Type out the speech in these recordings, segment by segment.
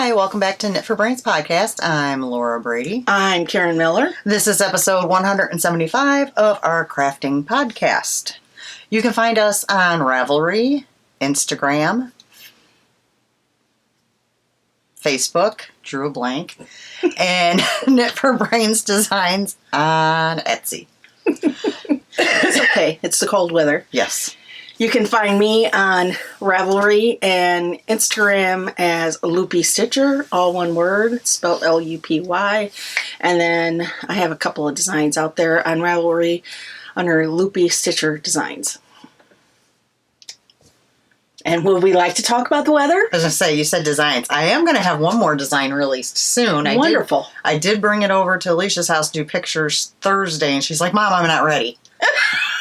Hi, welcome back to Knit for Brains podcast. I'm Laura Brady. I'm Karen Miller. This is episode 175 of our crafting podcast. You can find us on Ravelry, Instagram, Facebook, drew a blank, and Knit for Brains Designs on Etsy. It's okay. It's the cold weather. Yes. You can find me on Ravelry and Instagram as Loopy Stitcher, all one word, spelled Lupy. And then I have a couple of designs out there on Ravelry under Loopy Stitcher Designs. And would we like to talk about the weather? I was going to say, you said designs. I am going to have one more design released soon. Wonderful. I did bring it over to Alisha's house to do pictures Thursday, and she's like, Mom, I'm not ready.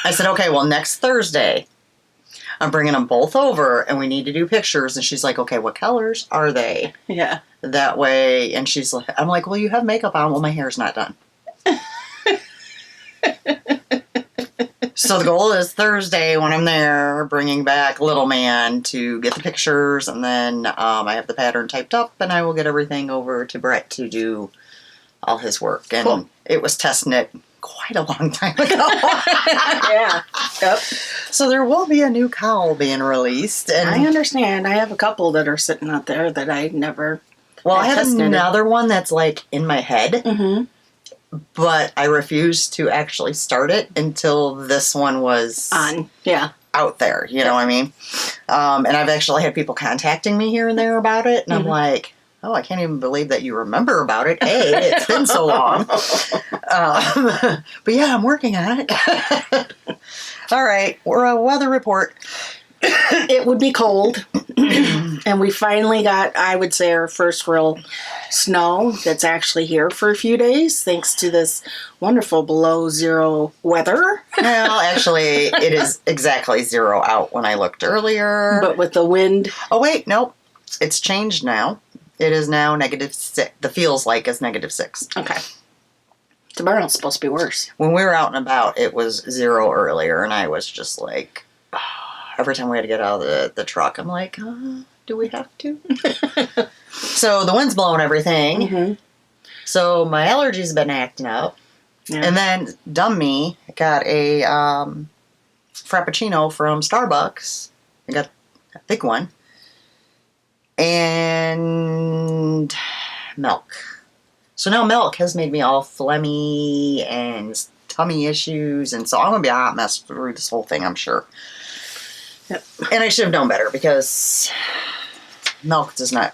I said, okay, well, next Thursday, I'm bringing them both over, and we need to do pictures. And she's like, okay, what colors are they? Yeah. That way, and she's like, I'm like, well, you have makeup on. Well, my hair's not done. So the goal is Thursday when I'm there, bringing back Little Man to get the pictures, and then I have the pattern typed up, and I will get everything over to Brett to do all his work. And Cool. It was test knit quite a long time ago. Yeah. Yep. So there will be a new cowl being released. And I understand. I have a couple that are sitting out there that I never... well, I have test knitted. another one that's like in my head, Mm-hmm. but I refused to actually start it until this one was On. Yeah. out there. You know what I mean? And I've actually had people contacting me here and there about it, and I'm like, oh, I can't even believe that you remember about it. Hey, it's been so long. But yeah, I'm working on it. All right, we're a weather report. It would be cold. And we finally got, I would say, our first real snow that's actually here for a few days, thanks to this wonderful below zero weather. Well, actually, it is exactly 0 out when I looked earlier. But with the wind. Oh, wait, nope. It's changed now. It is now -6. The feels like is -6. Okay. Tomorrow's supposed to be worse. When we were out and about, it was 0 earlier, and I was just like, every time we had to get out of the truck, I'm like, do we have to? So the wind's blowing everything. Mm-hmm. So my allergies have been acting up. Yeah. And then, dumb me, got a Frappuccino from Starbucks. I got a big one. And milk. So now milk has made me all phlegmy and tummy issues. And so I'm going to be a hot mess through this whole thing, I'm sure. Yep. And I should have known better because milk does not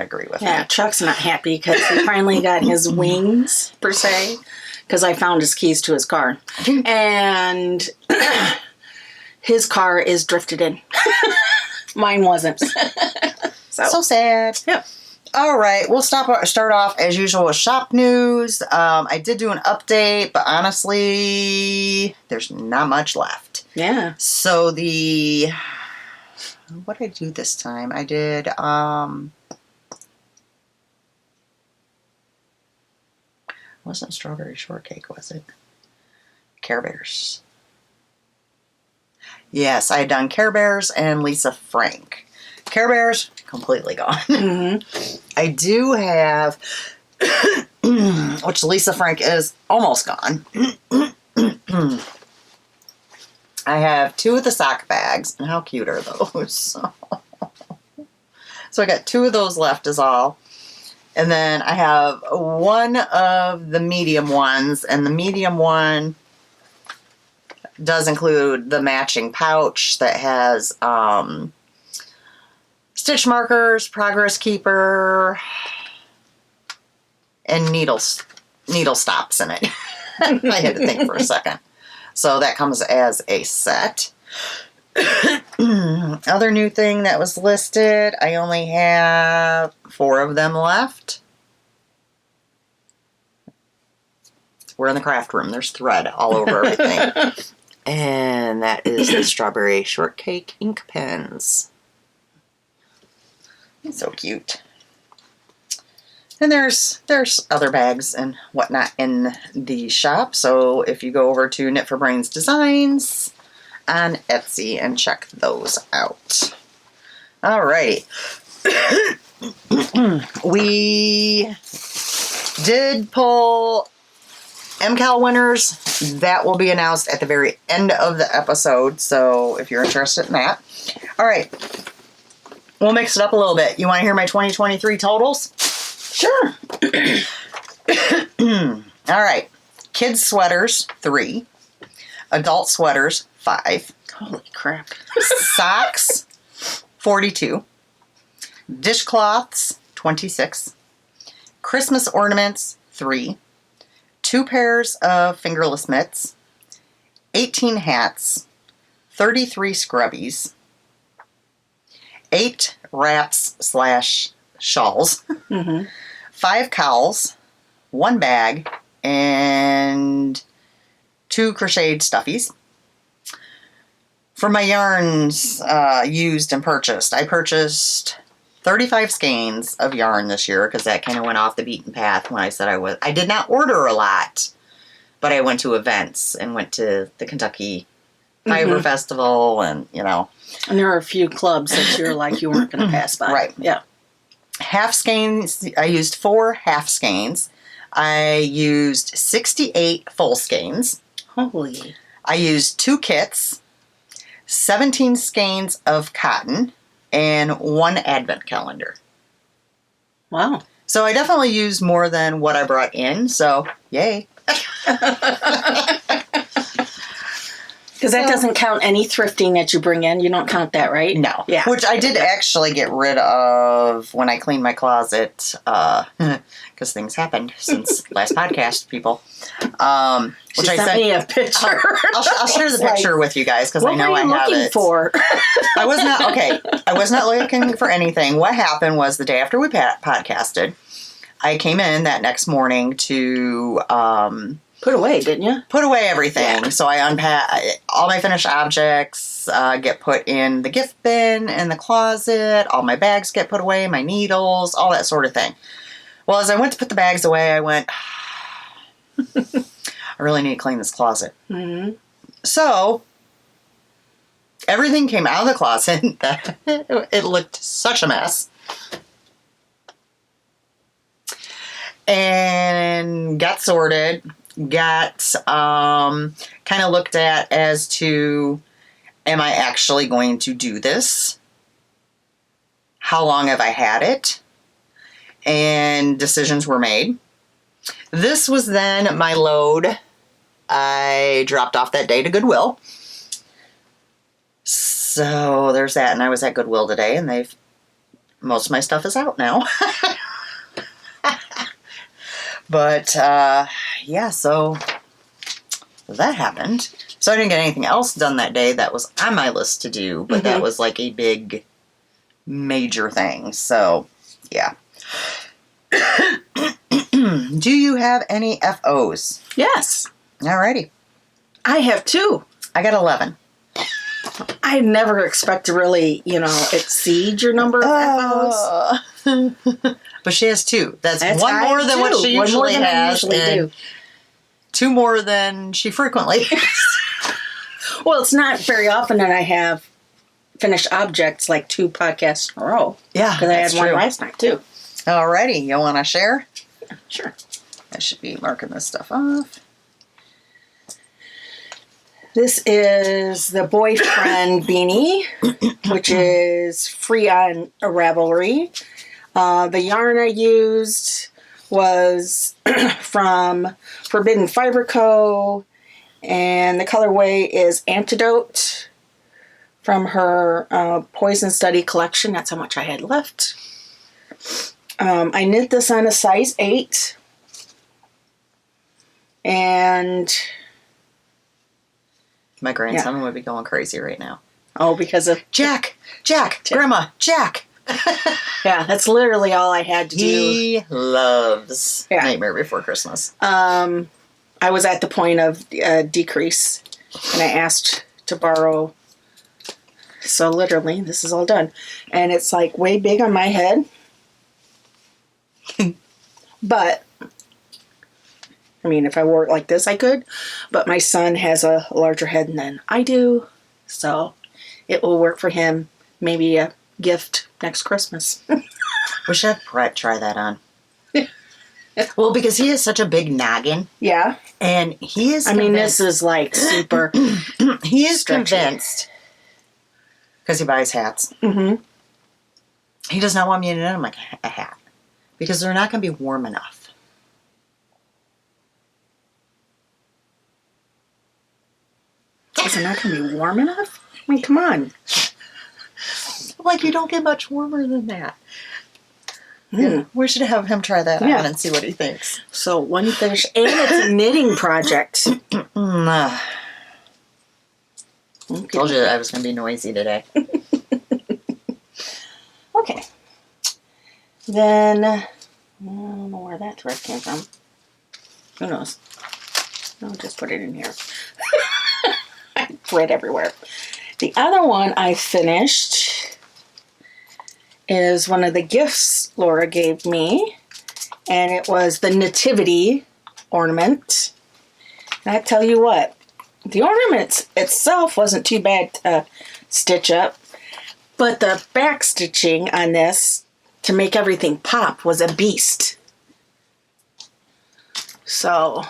agree with Yeah, me. Chuck's not happy because he finally got his wings, per se, because I found his keys to his car. And his car is drifted in. Mine wasn't. So sad. Yep. All right, we'll start off as usual with shop news. I did do an update, but honestly, there's not much left. Yeah. So what did I do this time? I did, wasn't strawberry shortcake, was it? Care Bears. Yes, I had done Care Bears and Lisa Frank. Care Bears, completely gone. Mm-hmm. I do have, which Lisa Frank is almost gone. I have 2 of the sock bags, and how cute are those? So I got 2 of those left is all. And then I have 1 of the medium ones, and the medium one does include the matching pouch that has stitch markers, progress keeper, and needle stops in it. I had to think for a second. So that comes as a set. Other new thing that was listed, I only have 4 of them left. We're in the craft room. There's thread all over everything. And that is the strawberry shortcake ink pens. So cute. And there's other bags and whatnot in the shop. So if you go over to Knit for Brains Designs on Etsy and check those out. Alrighty. We did pull MCAL winners. That will be announced at the very end of the episode, so if you're interested in that. All right. We'll mix it up a little bit. You want to hear my 2023 totals? Sure. All right. Kids sweaters, 3. Adult sweaters, 5. Holy crap. Socks, 42. Dishcloths, 26. Christmas ornaments, 3. 2 pairs of fingerless mitts. 18 hats. 33 scrubbies. 8 wraps / shawls. 5 cowls. 1 bag. And 2 crocheted stuffies. For my yarns used and purchased, I purchased 35 skeins of yarn this year because that kind of went off the beaten path when I said I was. I did not order a lot, but I went to events and went to the Kentucky Fiber Festival and, you know. And there are a few clubs that you're like you weren't going to pass by. Right. Yeah. Half skeins, I used 4 half skeins. I used 68 full skeins. Holy. I used 2 kits, 17 skeins of cotton, and 1 advent calendar. Wow. So I definitely used more than what I brought in, so yay. Because that doesn't count any thrifting that you bring in. You don't count that, right? No. Yeah. Which I did actually get rid of when I cleaned my closet, because things happened since last podcast, people. She sent me a picture. I'll share the picture with you guys because I know I have it. What were you looking for? I was not looking for anything. What happened was the day after we podcasted, I came in that next morning to put away, didn't you? Put away everything. Yeah. So I unpack all my finished objects, get put in the gift bin in the closet. All my bags get put away, my needles, all that sort of thing. Well, as I went to put the bags away, I went, I really need to clean this closet. Mm-hmm. So everything came out of the closet. It looked such a mess. And got sorted. Got kind of looked at as to, am I actually going to do this? How long have I had it? And decisions were made. This was then my load. I dropped off that day to Goodwill. So there's that. And I was at Goodwill today, and most of my stuff is out now. But, yeah, so that happened. So I didn't get anything else done that day that was on my list to do, but that was like a big, major thing. So, yeah. Do you have any FOs? Yes. Alrighty. I have 2. I got 11. I never expect to really, exceed your number of FOs. But she has 2. That's one more than what she usually has. And 2 more than she frequently has. Well, it's not very often that I have finished objects like 2 podcasts in a row. Yeah, because I had one last night too. Alrighty, you want to share? Sure. I should be marking this stuff off. This is the boyfriend beanie, which is free on Ravelry. The yarn I used was from Forbidden Fiber Co. And the colorway is Antidote from her Poison Study collection. That's how much I had left. I knit this on a size 8. And my grandson would be going crazy right now. Oh, because of Jack, Grandma, Jack. Yeah, that's literally all I had to do. He loves Nightmare Before Christmas. I was at the point of decrease, and I asked to borrow. So literally, this is all done. And it's like way big on my head. But, I mean, if I wore it like this, I could. But my son has a larger head than I do. So it will work for him. Maybe a gift next Christmas. We should have Brett try that on. Well, because he has such a big noggin. Yeah. And he is I mean, this is like super. He is stretchy. convinced, because he buys hats. Mm-hmm. He does not want me to knit him like a hat. Because they're not going to be warm enough. Is it not going to be warm enough? I mean, come on. Like, you don't get much warmer than that. Mm. Yeah, we should have him try that Yeah. on and see what he thinks. So, one finish, and it's a knitting project. Okay. Okay. Told you I was going to be noisy today. Okay. Then, I don't know where that thread came from. Who knows? I'll just put it in here. Thread everywhere. The other one I finished is one of the gifts Laura gave me, and it was the nativity ornament. And I tell you what, the ornament itself wasn't too bad to stitch up, but the back stitching on this to make everything pop was a beast. So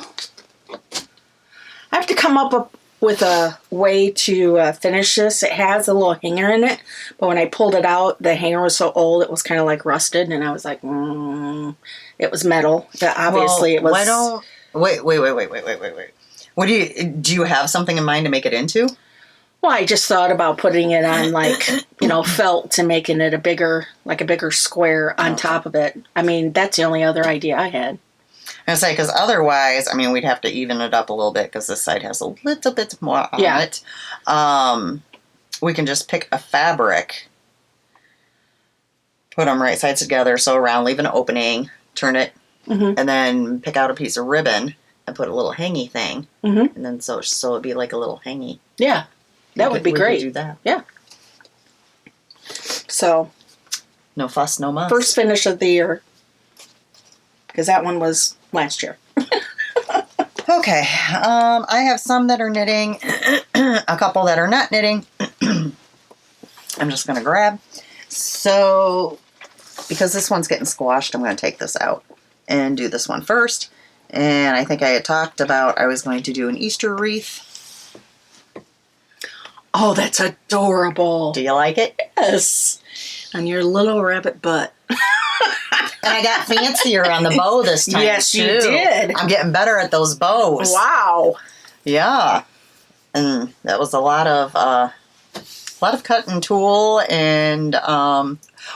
I have to come up with a way to finish this. It has a little hanger in it, but when I pulled it out, the hanger was so old it was kind of like rusted, and I was like, it was metal. But obviously, it was. Why don't wait? What do you have something in mind to make it into? Well, I just thought about putting it on like felt and making it a bigger square on top of it. I mean, that's the only other idea I had. I say, because otherwise, I mean, we'd have to even it up a little bit because this side has a little bit more on it. We can just pick a fabric, put them right sides together, sew around, leave an opening, turn it, and then pick out a piece of ribbon and put a little hangy thing, and then so it'd be like a little hangy. Yeah, that would be great. We could do that. Yeah. So. No fuss, no muss. First finish of the year. Because that one was last year. Okay. I have some that are knitting, a couple that are not knitting. I'm just going to grab. So, because this one's getting squashed, I'm going to take this out and do this one first. And I think I had talked about I was going to do an Easter wreath. Oh, that's adorable. Do you like it? Yes. On your little rabbit butt. And I got fancier on the bow this time. Yes, too. you did. I'm getting better at those bows. Wow. Yeah. And that was a lot of cutting tool and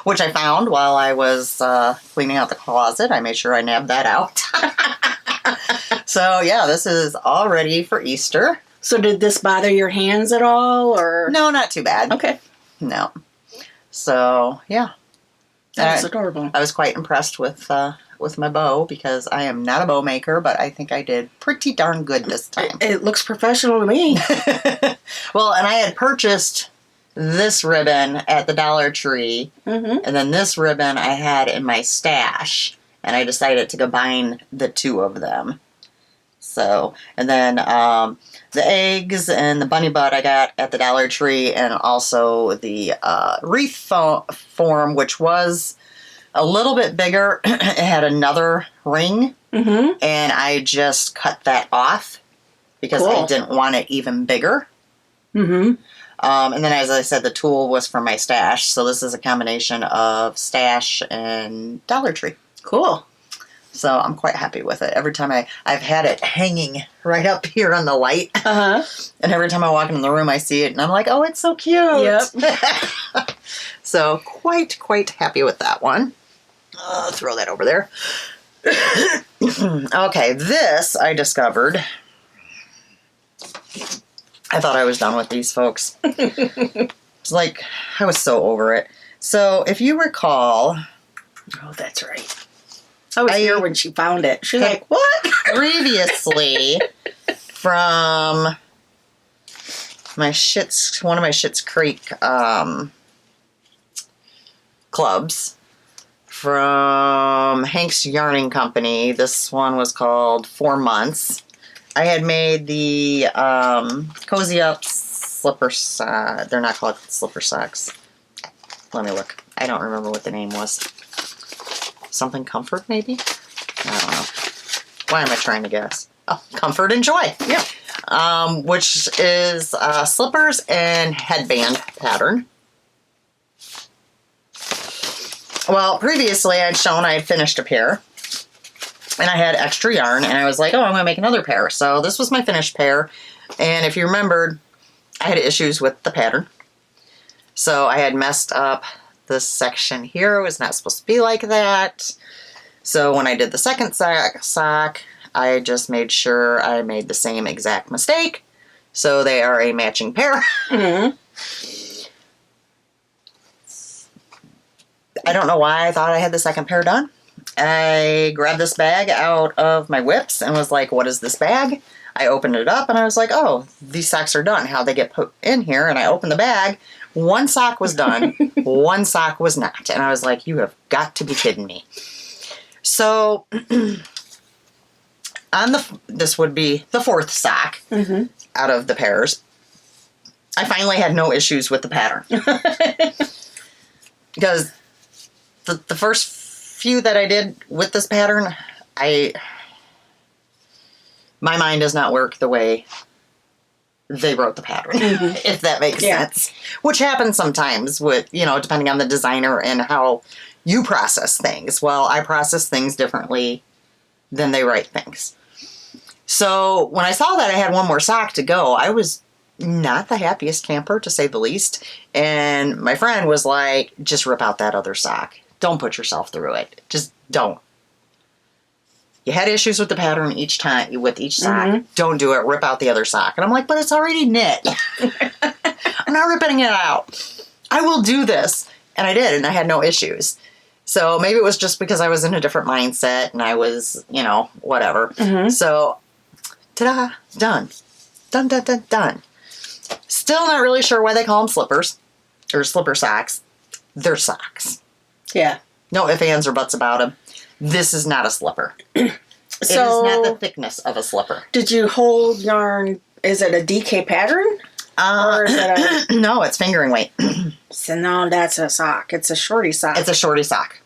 which I found while I was cleaning out the closet. I made sure I nabbed that out. So yeah, this is all ready for Easter. So did this bother your hands at all, or No, not too bad. Okay. No. So yeah. That's adorable. I was quite impressed with my bow because I am not a bow maker, but I think I did pretty darn good this time. It looks professional to me. Well, and I had purchased this ribbon at the Dollar Tree, and then this ribbon I had in my stash, and I decided to combine the two of them. So, and then the eggs and the bunny butt I got at the Dollar Tree, and also the wreath form, which was a little bit bigger. It had another ring, and I just cut that off because I didn't want it even bigger. And then, as I said, the tool was for my stash, so this is a combination of stash and Dollar Tree. Cool. So I'm quite happy with it. Every time I've had it hanging right up here on the light. And every time I walk in the room, I see it, and I'm like, oh, it's so cute. Yep. So quite happy with that one. Throw that over there. Okay, this I discovered. I thought I was done with these folks. It's like, I was so over it. So if you recall... Oh, that's right. I was here when she found it. She's like, what? Previously, from one of my Schitt's Creek clubs, from Hank's Yarning Company. This one was called 4 Months. I had made the Cozy Up slipper socks. They're not called slipper socks. Let me look. I don't remember what the name was. something comfort, maybe? I don't know. Why am I trying to guess? Oh, comfort and joy. Yeah. Which is slippers and headband pattern. Well, previously I'd shown I had finished a pair. And I had extra yarn, and I was like, oh, I'm going to make another pair. So this was my finished pair. And if you remembered, I had issues with the pattern. So I had messed up this section here. It was not supposed to be like that. So when I did the second sock, I just made sure I made the same exact mistake. So they are a matching pair. Mm-hmm. I don't know why I thought I had the second pair done. I grabbed this bag out of my whips and was like, what is this bag? I opened it up and I was like, oh, these socks are done. How'd they get put in here? And I opened the bag. One sock was done. One sock was not. And I was like, you have got to be kidding me. So this would be the fourth sock out of the pairs. I finally had no issues with the pattern. Because the first few that I did with this pattern, my mind does not work the way they wrote the pattern, if that makes sense. Which happens sometimes with, depending on the designer and how you process things. Well, I process things differently than they write things. So when I saw that I had one more sock to go, I was not the happiest camper, to say the least. And my friend was like, just rip out that other sock. Don't put yourself through it. Just don't. You had issues with the pattern each time, with each sock. Don't do it. Rip out the other sock. And I'm like, but it's already knit. I'm not ripping it out. I will do this. And I did, and I had no issues. So maybe it was just because I was in a different mindset and I was, whatever. So, ta-da, done. Done, done, done, done. Still not really sure why they call them slippers or slipper socks. They're socks. Yeah. No ifs, ands, or buts about them. This is not a slipper. It is not the thickness of a slipper. Did you hold yarn? Is it a DK pattern? Or is it no, it's fingering weight. So no, that's a sock. It's a shorty sock. It's a shorty sock.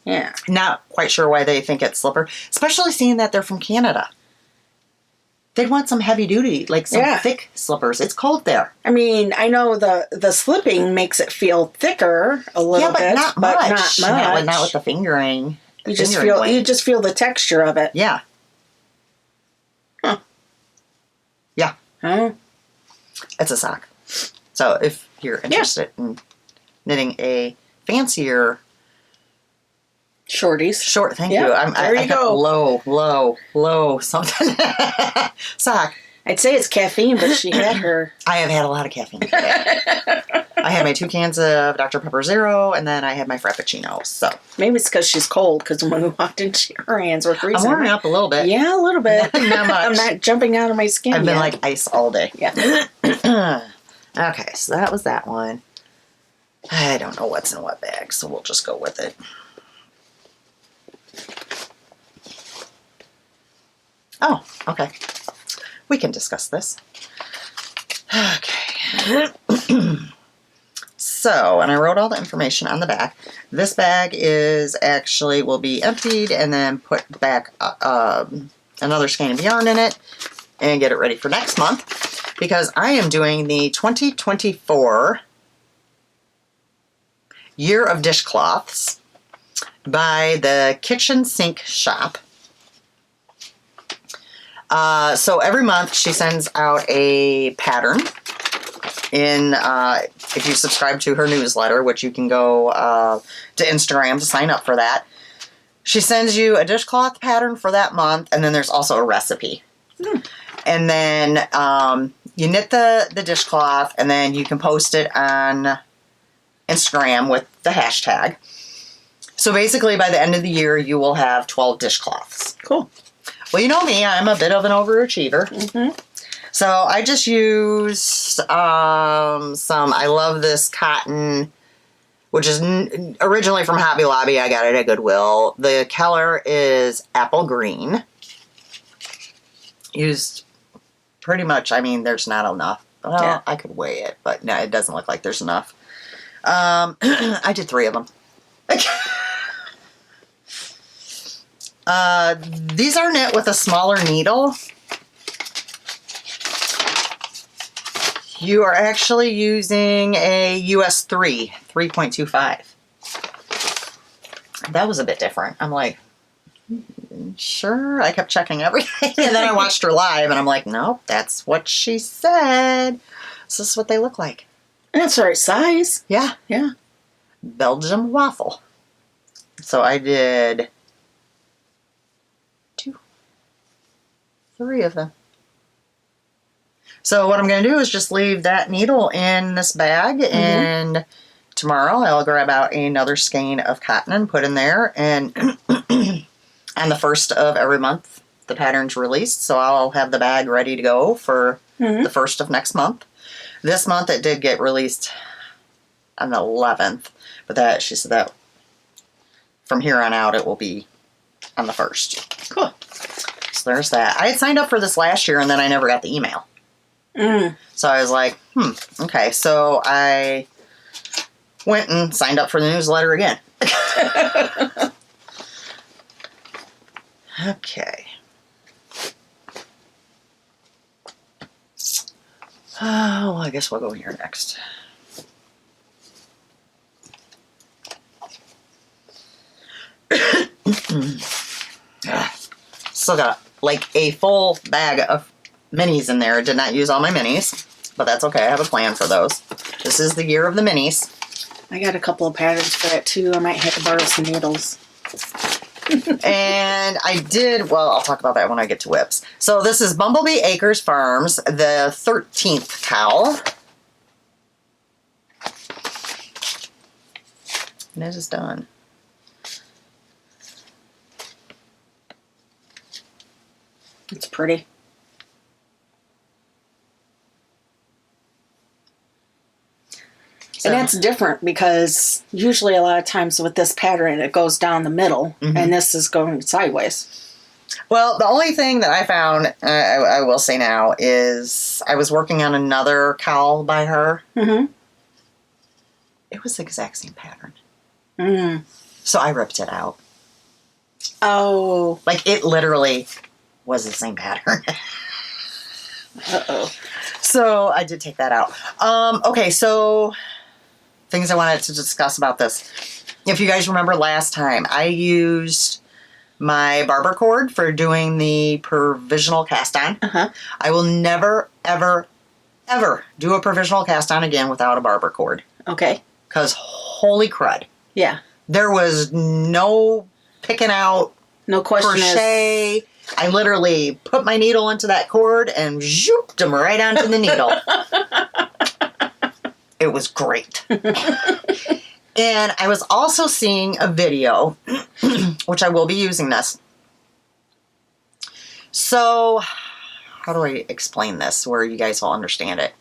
Yeah. Not quite sure why they think it's slipper, especially seeing that they're from Canada. They'd want some heavy duty, like some thick slippers. It's cold there. I mean, I know the slipping makes it feel thicker a little bit, not but much. not much. Not with the fingering. You just feel the texture of it. Yeah. Huh. Yeah. Huh? It's a sock. So if you're interested in knitting a fancier shorties. Thank you. I go. Low, something. Sock. I'd say it's caffeine, but she had her. I have had a lot of caffeine today. I had my 2 cans of Dr. Pepper Zero, and then I had my Frappuccino. So maybe it's because she's cold, because when we walked in, her hands were freezing. I'm warming up a little bit. Yeah, a little bit. Not much. I'm not jumping out of my skin I've been like ice all day. Yeah. Okay, so that was that one. I don't know what's in what bag, so we'll just go with it. Oh, okay. We can discuss this. Okay. So, and I wrote all the information on the back. This bag will be emptied and then put back another skein of yarn in it and get it ready for next month, because I am doing the 2024 Year of Dishcloths by the Kitchen Sink Shop. So every month she sends out a pattern if you subscribe to her newsletter, which you can go to Instagram to sign up for that. She sends you a dishcloth pattern for that month, and then there's also a recipe. And then you knit the dishcloth, and then you can post it on Instagram with the hashtag. So basically, by the end of the year, you will have 12 dishcloths. Cool. Well, you know me, I'm a bit of an overachiever. So I just used some, I love this cotton, which is originally from Hobby Lobby. I got it at Goodwill. The color is apple green. Used pretty much, there's not enough. Well, yeah. I could weigh it, but no, it doesn't look like there's enough. I did 3 of them. These are knit with a smaller needle. You are actually using a US 3.25. That was a bit different. I'm like, sure. I kept checking everything. And then I watched her live and I'm like, nope, that's what she said. So this is what they look like. That's the right size. Yeah. Yeah. Belgium waffle. So I did 3 of them. So what I'm going to do is just leave that needle in this bag, and tomorrow I'll grab out another skein of cotton and put in there, and on the 1st of every month the pattern's released, so I'll have the bag ready to go for the 1st of next month. This month it did get released on the 11th, but that she said that from here on out it will be on the 1st. Cool. So there's that. I had signed up for this last year and then I never got the email. So I was like, okay. So I went and signed up for the newsletter again. Okay. Well, I guess we'll go here next. Still got like a full bag of minis in there. I did not use all my minis, but that's okay. I have a plan for those. This is the year of the minis. I got a couple of patterns for that too. I might have to borrow some needles. And I did, well, I'll talk about that when I get to whips. So this is Bumblebee Acres Farms, the 13th cowl. And it is done. It's pretty. So, and that's different because usually a lot of times with this pattern it goes down the middle and this is going sideways. well, the only thing that I found, I will say now, is I was working on another cowl by her. It was the exact same pattern. So I ripped it out. Oh. Like, it literally was the same pattern. Uh-oh. So I did take that out. Okay, so things I wanted to discuss about this. If you guys remember last time, I used my barber cord for doing the provisional cast on. I will never, ever, ever do a provisional cast on again without a barber cord. Okay. Because holy crud. Yeah. There was no picking out No question. crochet. I literally put my needle into that cord and zooped them right onto the needle. It was great. And I was also seeing a video, which I will be using this. So, how do I explain this where you guys will understand it?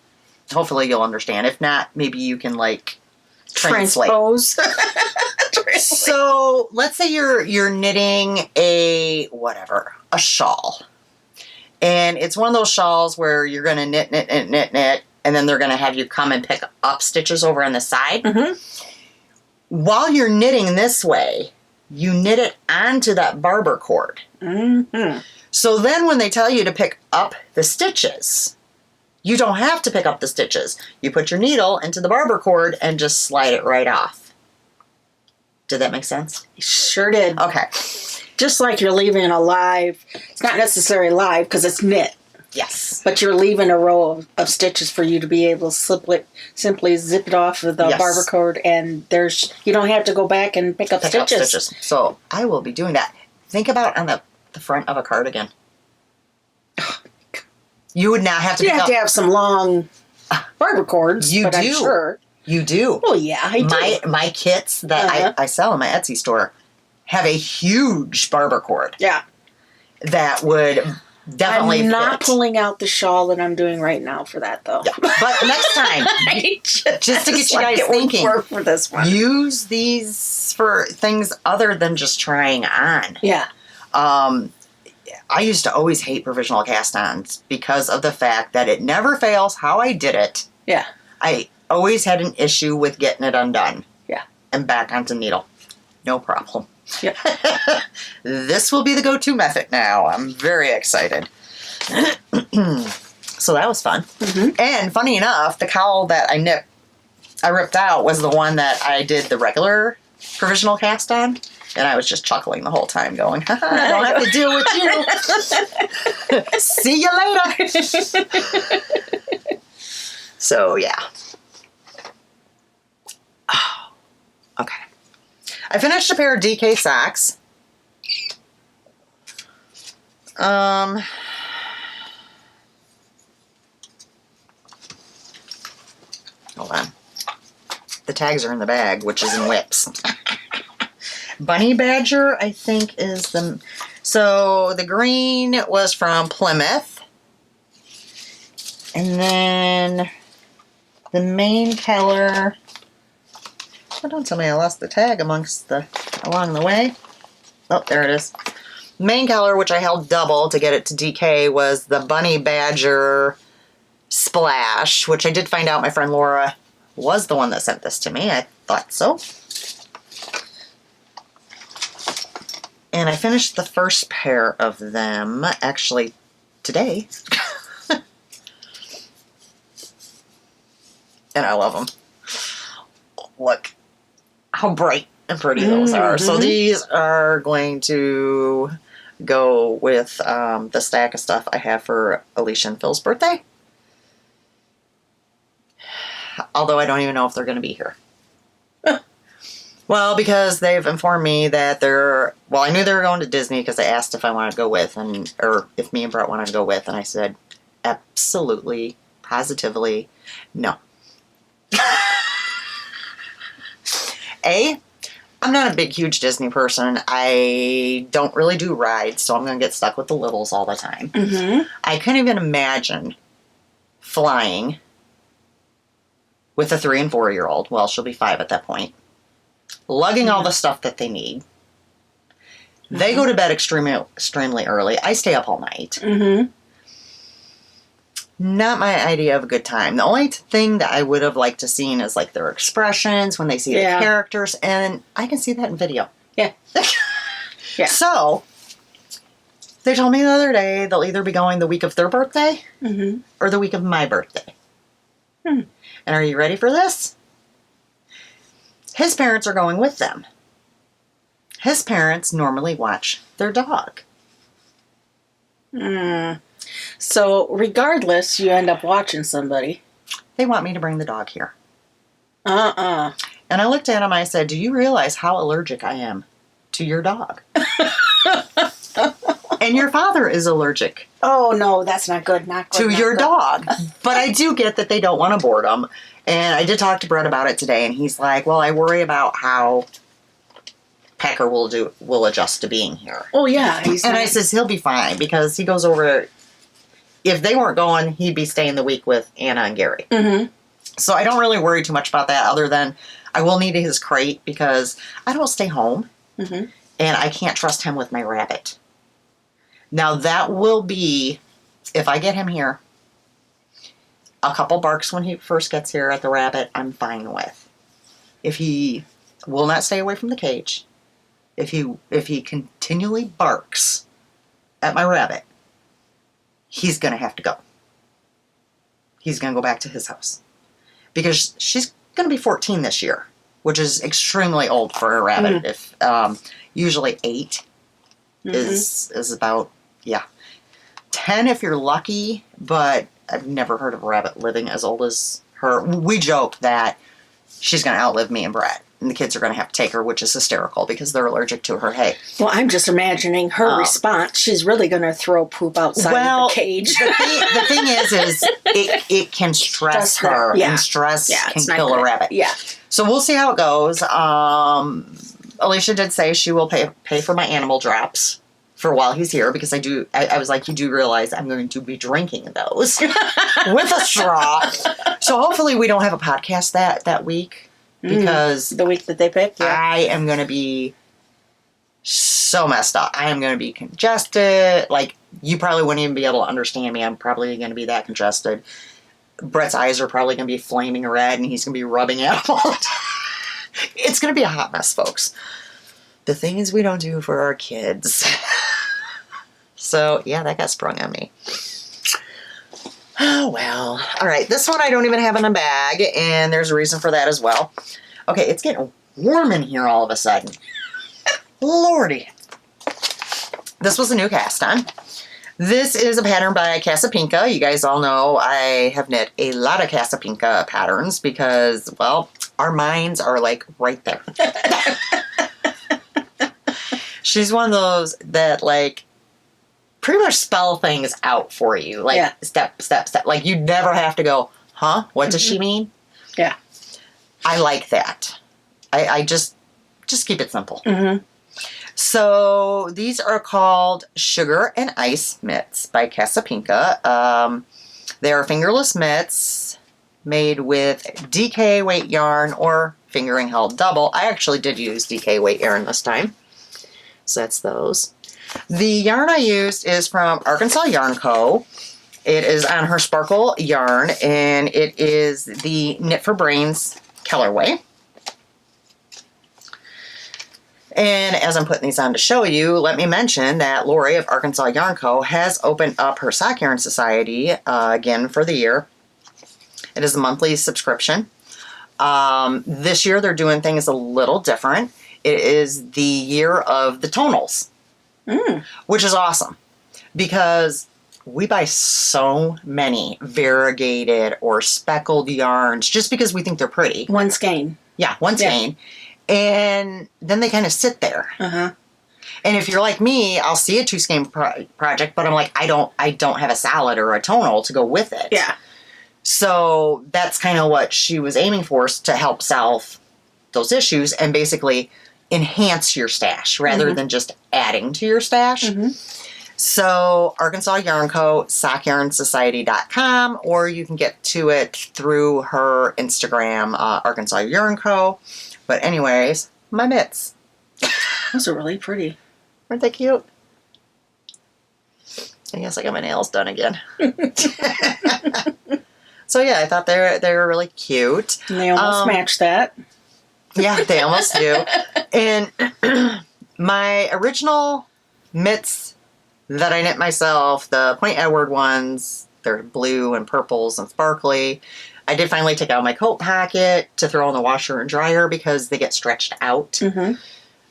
Hopefully you'll understand. If not, maybe you can like translate. Transpose. So let's say you're knitting a shawl, and it's one of those shawls where you're going to knit, and then they're going to have you come and pick up stitches over on the side. While you're knitting this way, you knit it onto that barber cord. So then when they tell you to pick up the stitches, you don't have to pick up the stitches. You put your needle into the barber cord and just slide it right off. Did that make sense? Sure did. Okay. Just like you're leaving a live, it's not necessarily live because it's knit, Yes. but you're leaving a row of stitches for you to be able to simply zip it off of the Yes. barber cord, and you don't have to go back and pick up stitches. So I will be doing that. Think about on the front of a cardigan. You would not have to You pick have up. to have some long barber cords. You but do. I'm sure. You do. Well, yeah, I do. My kits that I sell in my Etsy store have a huge barber cord. Yeah. That would definitely I'm not fit. pulling out the shawl that I'm doing right now for that, though. Yeah. But next time, just to get you guys thinking, for this one. use these for things other than just trying on. Yeah. I used to always hate provisional cast-ons because of the fact that it never fails how I did it. Yeah. I always had an issue with getting it undone. Yeah. And back onto needle. No problem. Yep. This will be the go-to method now. I'm very excited. So that was fun. And funny enough, the cowl that I ripped out was the one that I did the regular provisional cast on. And I was just chuckling the whole time going, I don't have to deal with you. See you later. So, yeah. Oh, okay. I finished a pair of DK socks. Hold on. The tags are in the bag, which is in whips. Bunny Badger, I think, is the... So, the green was from Plymouth. And then the main color... Oh, don't tell me I lost the tag along the way. Oh, there it is. Main color, which I held double to get it to DK, was the Bunny Badger Splash, which I did find out my friend Laura was the one that sent this to me. I thought so. And I finished the first pair of them, actually, today. And I love them. Look how bright and pretty those are. So these are going to go with the stack of stuff I have for Alisha and Phil's birthday. Although I don't even know if they're going to be here. Well, because they've informed me that I knew they were going to Disney because I asked if I wanted to go with, or if me and Brett wanted to go with, and I said, absolutely, positively, no. I'm not a big, huge Disney person. I don't really do rides, so I'm going to get stuck with the littles all the time. I couldn't even imagine flying with a 3 and 4-year-old. Well, she'll be 5 at that point. Lugging all the stuff that they need. They go to bed extremely early. I stay up all night. Not my idea of a good time. The only thing that I would have liked to seen is like their expressions when they see the characters, and I can see that in video. Yeah. So, they told me the other day they'll either be going the week of their birthday or the week of my birthday. And are you ready for this? His parents are going with them. His parents normally watch their dog. So, regardless, you end up watching somebody. They want me to bring the dog here. And I looked at him and I said, do you realize how allergic I am to your dog? And your father is allergic. Oh, no, that's not good. Not good. To your dog. But I do get that they don't want to board him. And I did talk to Brett about it today, and he's like, well, I worry about how Packer will adjust to being here. Oh, yeah. I says, he'll be fine, because he goes over... If they weren't going, he'd be staying the week with Anna and Gary. So I don't really worry too much about that, other than I will need his crate, because I don't stay home, and I can't trust him with my rabbit. Now, that will be, if I get him here, a couple barks when he first gets here at the rabbit, I'm fine with. If he will not stay away from the cage, if he continually barks at my rabbit, he's going to have to go. He's going to go back to his house. Because she's going to be 14 this year, which is extremely old for a rabbit. If usually 8 is about, 10 if you're lucky, but I've never heard of a rabbit living as old as her. We joke that she's going to outlive me and Brett, and the kids are going to have to take her, which is hysterical because they're allergic to her hay. Well, I'm just imagining her response. She's really going to throw poop outside of the cage. The thing is it can stress her, and stress can kill a rabbit. Yeah. So we'll see how it goes. Alisha did say she will pay for my animal drops for while he's here, because I was like, you do realize I'm going to be drinking those with a straw. So hopefully we don't have a podcast that week, because the week that they pick, I am going to be so messed up. I am going to be congested. Like, you probably wouldn't even be able to understand me. I'm probably going to be that congested. Brett's eyes are probably going to be flaming red, and he's going to be rubbing at them all the time. It's going to be a hot mess, folks. The things we don't do for our kids. So, yeah, that got sprung on me. Oh, well. All right, this one I don't even have in a bag, and there's a reason for that as well. Okay, it's getting warm in here all of a sudden. Lordy. This was a new cast on. This is a pattern by Casapinka. You guys all know I have knit a lot of Casapinka patterns because, well, our minds are like right there. She's one of those that like pretty much spell things out for you. Like step, step, step. Like you never have to go, huh? What does she mean? Yeah. I like that. I just keep it simple. Mm-hmm. So these are called Sugar and Ice mitts by Casapinka. They are fingerless mitts made with DK weight yarn or fingering held double. I actually did use DK weight yarn this time. So that's those. The yarn I used is from Arkansas Yarn Co. It is on her Sparkle yarn, and it is the Knit for Brains colorway. And as I'm putting these on to show you, let me mention that Lori of Arkansas Yarn Co. has opened up her Sock Yarn Society again for the year. It is a monthly subscription. This year they're doing things a little different. It is the year of the tonals, which is awesome because we buy so many variegated or speckled yarns just because we think they're pretty. One skein. Yeah, one skein. And then they kind of sit there. Uh-huh. And if you're like me, I'll see a 2-skein project, but I'm like, I don't have a salad or a tonal to go with it. Yeah. So that's kind of what she was aiming for, is to help solve those issues and basically enhance your stash rather than just adding to your stash. So Arkansas Yarn Co., SockYarnSociety.com, or you can get to it through her Instagram, Arkansas Yarn Co. But anyways, my mitts. Those are really pretty. Aren't they cute? I guess I got my nails done again. So yeah, I thought they were really cute. And they almost match that. Yeah, they almost do. And my original mitts that I knit myself, the Point Edward ones, they're blue and purples and sparkly. I did finally take out my coat pocket to throw in the washer and dryer because they get stretched out.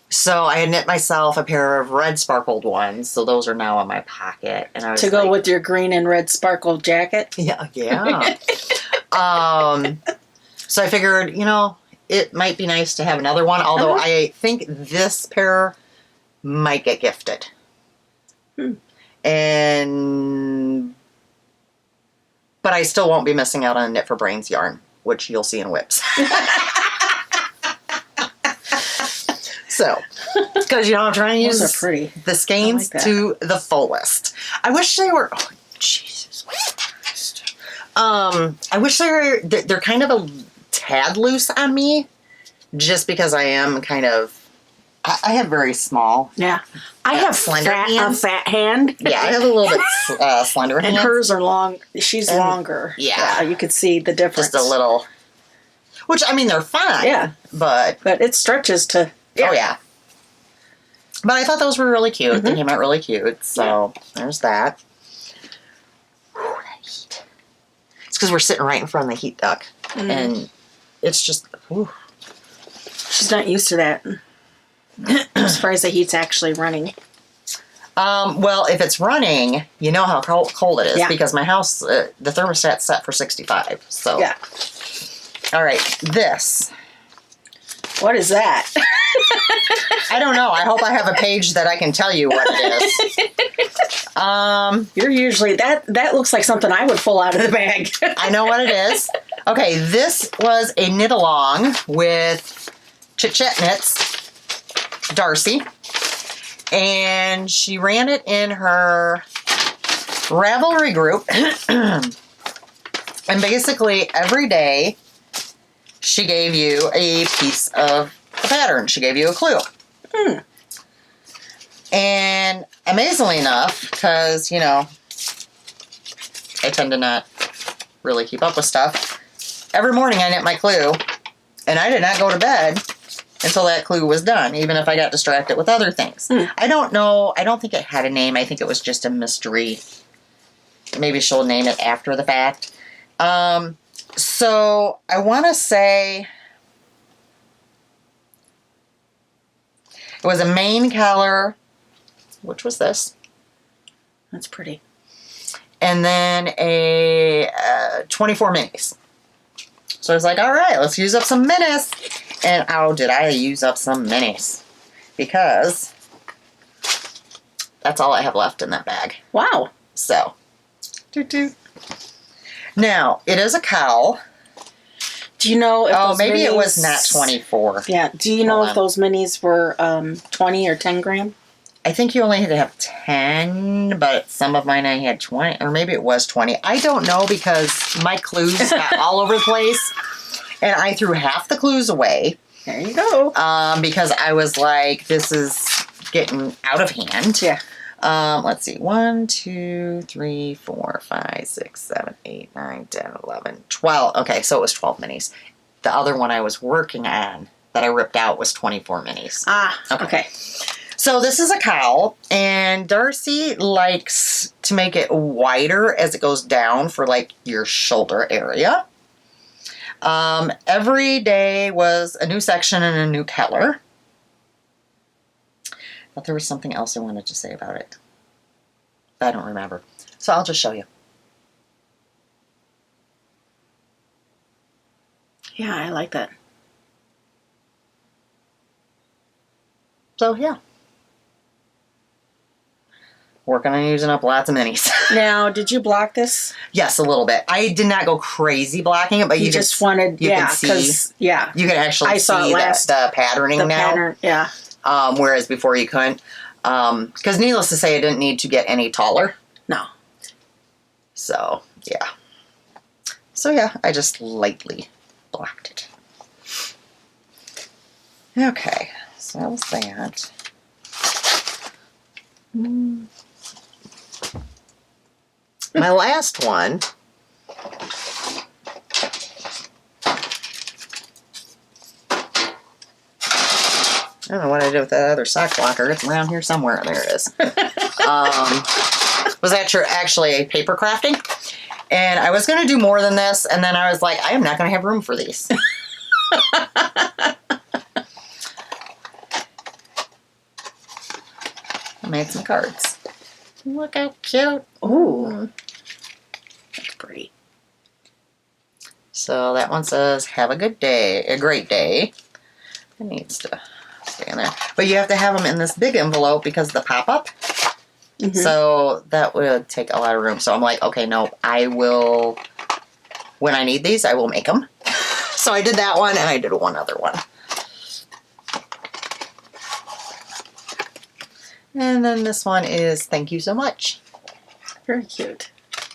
So I had knit myself a pair of red sparkled ones, so those are now in my pocket. And I was to go with your green and red sparkled jacket. Yeah. So I figured, it might be nice to have another one, although I think this pair might get gifted. But I still won't be missing out on Knit for Brains yarn, which you'll see in whips. So, because I'm trying to use the skeins to the fullest. I wish they were. Oh, Jesus Christ! I wish they're kind of a tad loose on me, just because I am kind of. I have very small. Yeah, I have slender a fat hand. Yeah, I have a little bit slender hands. And hers are long. She's longer. Yeah, you could see the difference. Just a little. Which, I mean, they're fine. Yeah, but it stretches to. Yeah. Oh yeah. But I thought those were really cute. They came out really cute. So there's that. Whew, that heat. It's because we're sitting right in front of the heat duct, and it's just. Whew. She's not used to that. I'm surprised the heat's actually running. Well, if it's running, you know how cold it is because my house, the thermostat's set for 65. So yeah. All right, this. What is that? I don't know. I hope I have a page that I can tell you what it is. You're usually that looks like something I would pull out of the bag. I know what it is. Okay, this was a knit along with Chit Chat Knits, Darcy, and she ran it in her Ravelry group. And basically every day she gave you a piece of the pattern. She gave you a clue. And amazingly enough, because, I tend to not really keep up with stuff, every morning I knit my clue, and I did not go to bed until that clue was done, even if I got distracted with other things. I don't know. I don't think it had a name. I think it was just a mystery. Maybe she'll name it after the fact. So I want to say it was a main color, which was this. That's pretty. And then a 24 minis. So I was like, all right, let's use up some minis. And oh, did I use up some minis? Because that's all I have left in that bag. Wow. So, now, it is a cowl. Do you know if those maybe minis, it was not 24. Yeah. Do you know if those minis were 20 or 10 gram? I think you only had to have 10, but some of mine I had 20, or maybe it was 20. I don't know because my clues got all over the place, and I threw half the clues away. There you go. Because I was like, this is getting out of hand. Yeah. Let's see. 1, 2, 3, 4, 5, 6, 7, 8, 9, 10, 11, 12. Okay, so it was 12 minis. The other one I was working on that I ripped out was 24 minis. Ah, okay. So this is a cowl, and Darcy likes to make it wider as it goes down for like your shoulder area. Every day was a new section and a new color. But there was something else I wanted to say about it. I don't remember. So I'll just show you. Yeah, I like that. So yeah. Working on using up lots of minis. Now, did you block this? Yes, a little bit. I did not go crazy blocking it, but you just wanted, you can see, because, yeah. You can actually I saw see it last, the patterning the now. pattern, yeah. Whereas before you couldn't. Because needless to say, I didn't need to get any taller. No. So, yeah. So, yeah, I just lightly blocked it. Okay, so that was that. My last one. I don't know what I did with that other sock blocker. It's around here somewhere. There it is. Was actually a paper crafting. And I was going to do more than this. And then I was like, I am not going to have room for these. I made some cards. Look how cute. Ooh. That's pretty. So that one says, have a good day. A great day. It needs to stay in there. But you have to have them in this big envelope because of the pop-up. Mm-hmm. So that would take a lot of room. So I'm like, okay, no, I will, when I need these, I will make them. So I did that one, and I did one other one. And then this one is thank you so much. Very cute.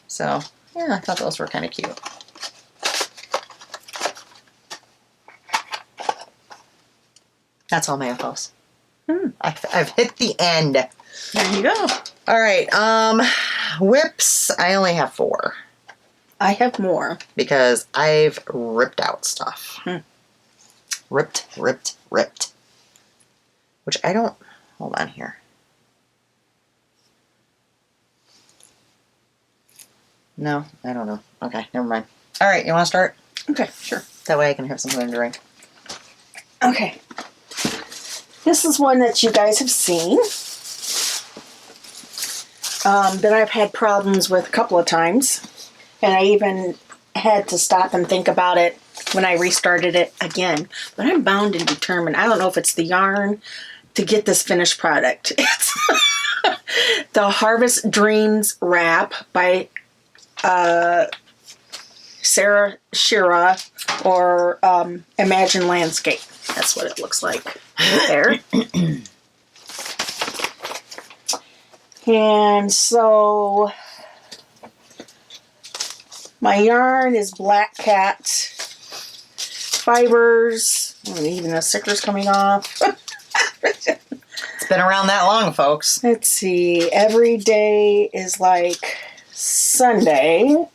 So, yeah, I thought those were kind of cute. That's all my infos. I've hit the end. There you go. All right. Whips, I only have 4. I have more. Because I've ripped out stuff. Ripped. Which I don't... Hold on here. No, I don't know. Okay, never mind. All right, you want to start? Okay, sure. That way I can have something to drink. Okay. This is one that you guys have seen. That I've had problems with a couple of times. And I even had to stop and think about it when I restarted it again. But I'm bound and determined. I don't know if it's the yarn to get this finished product. It's the Harvest Dreams wrap by Sarah Shira, or Imagine Landscape. That's what it looks like right there. And so my yarn is Black Cat fibers. Even the sticker's coming off. It's been around that long, folks. Let's see. Every day is like Sunday.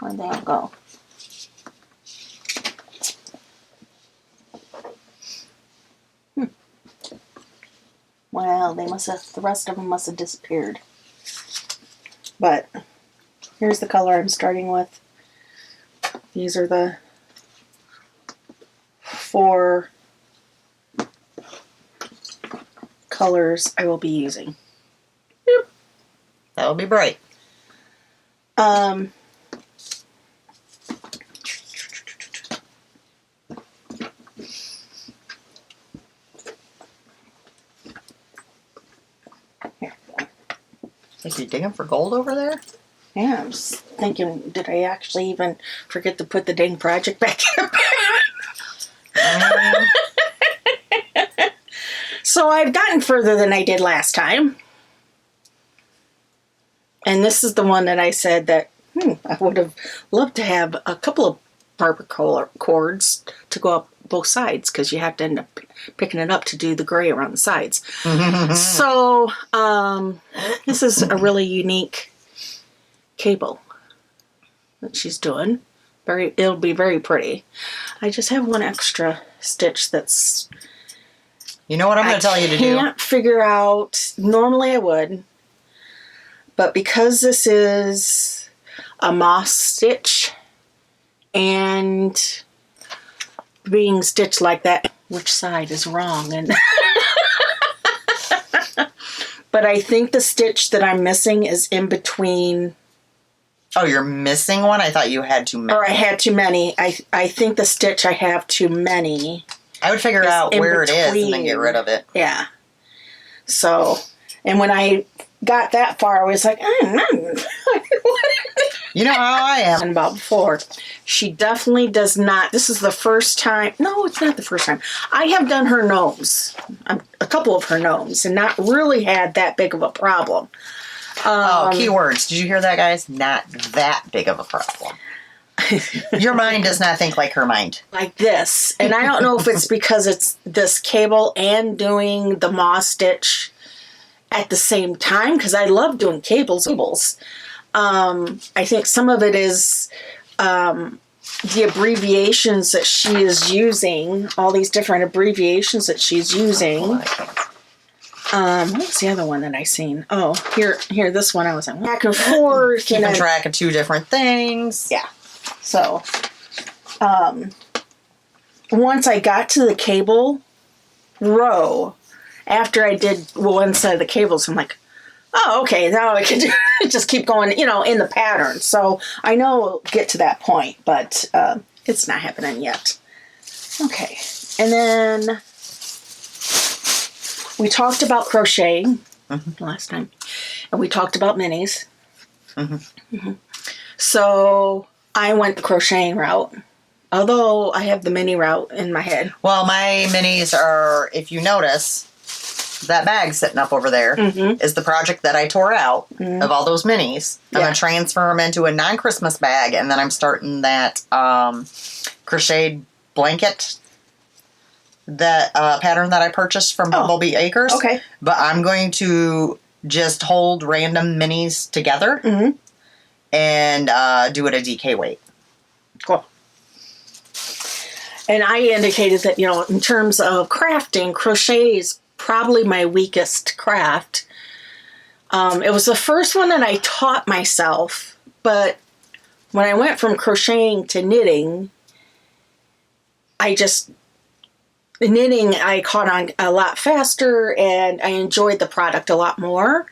Find they all go? Well, the rest of them must have disappeared. But here's the color I'm starting with. These are the 4 colors I will be using. That'll be bright. Like you digging for gold over there? Yeah, I was thinking, did I actually even forget to put the dang project back in? So I've gotten further than I did last time. And this is the one that I said that I would have loved to have a couple of barber cords to go up both sides, because you have to end up picking it up to do the gray around the sides. So this is a really unique cable that she's doing. It'll be very pretty. I just have one extra stitch that's... You know what I'm going to tell you to do? I can't figure out. Normally I would. But because this is a moss stitch and being stitched like that, which side is wrong? And but I think the stitch that I'm missing is in between. Oh, you're missing one? I thought you had too many. Or I had too many. I think the stitch I have too many. I would figure out where it is and then get rid of it. Yeah. So, and when I got that far, I was like, you know how I am. About before. She definitely does not. This is the first time. No, it's not the first time. I have done her gnomes. A couple of her gnomes, and not really had that big of a problem. Keywords. Did you hear that, guys? Not that big of a problem. Your mind does not think like her mind. Like this. And I don't know if it's because it's this cable and doing the moss stitch at the same time, because I love doing cables. I think some of it is the abbreviations that she is using, all these different abbreviations that she's using. What's the other one that I seen? Oh, here, this one I was like back and forth. Keeping track of 2 different things. Yeah. So, once I got to the cable row, after I did one side of the cables, I'm like, oh, okay, now I can just keep going, in the pattern. So I know we'll get to that point, but it's not happening yet. Okay, and then we talked about crocheting last time, and we talked about minis. So I went the crocheting route, although I have the mini route in my head. Well, my minis are, if you notice, that bag sitting up over there is the project that I tore out of all those minis. I'm going to transfer them into a non-Christmas bag, and then I'm starting that crocheted blanket, that pattern that I purchased from Bumblebee Acres. Okay. But I'm going to just hold random minis together and do it a DK weight. Cool. And I indicated that, in terms of crafting, crochet is probably my weakest craft. It was the first one that I taught myself, but when I went from crocheting to knitting, knitting I caught on a lot faster, and I enjoyed the product a lot more.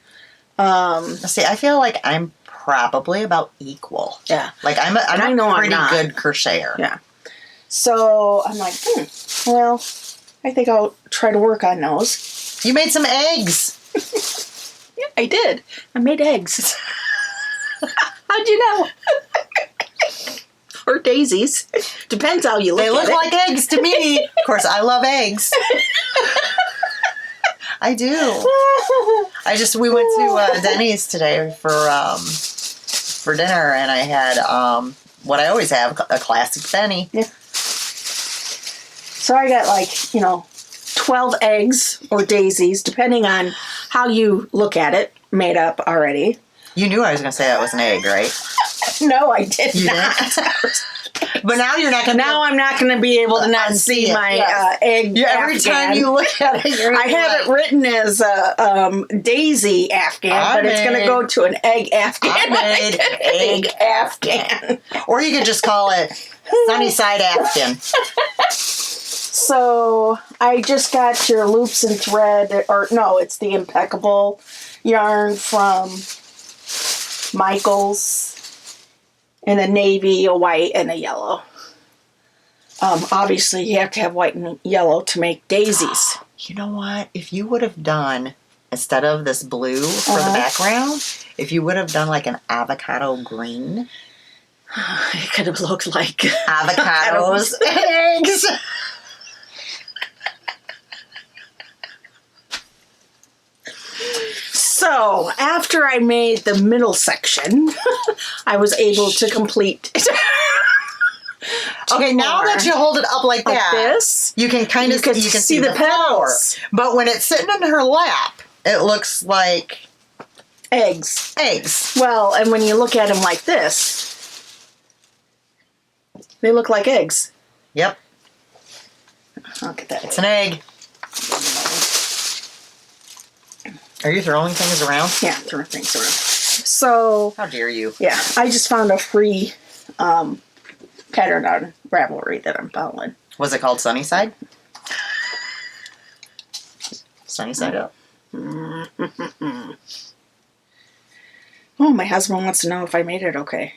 See, I feel like I'm probably about equal. Yeah. Like I'm a pretty good crocheter. Yeah. So I'm like, well, I think I'll try to work on those. You made some eggs. Yeah, I did. I made eggs. How'd you know? Or daisies. Depends how you look at it. They look like eggs to me. Of course, I love eggs. I do. We went to Denny's today for dinner, and I had what I always have, a classic Benny. Yeah. So I got 12 eggs or daisies, depending on how you look at it, made up already. You knew I was going to say that was an egg, right? No, I did You not. didn't? But now you're not going to. Now I'm not going to be able to not see my egg. Yeah, every time you look at it, I have it written as Daisy Afghan, but it's going to go to an egg Afghan. I made egg Afghan. Or you could just call it Sunnyside Afghan. So I just got your loops and thread, or no, it's the Impeccable yarn from Michael's. In a navy, a white, and a yellow. Obviously, you have to have white and yellow to make daisies. You know what? If you would have done, instead of this blue for the background, if you would have done like an avocado green. It could have looked like Avocados and eggs. So, after I made the middle section, I was able to complete Okay, now that you hold it up like that, this, you can kind of you can see the flower. petals. But when it's sitting in her lap, it looks like eggs. eggs. Well, and when you look at them like this, they look like eggs. Yep, Look at that. it's an egg. Are you throwing things around? Yeah, throwing things around. So, How dare you? yeah, I just found a free pattern on Ravelry that I'm following. Was it called Sunnyside? Sunnyside up. Oh, my husband wants to know if I made it okay.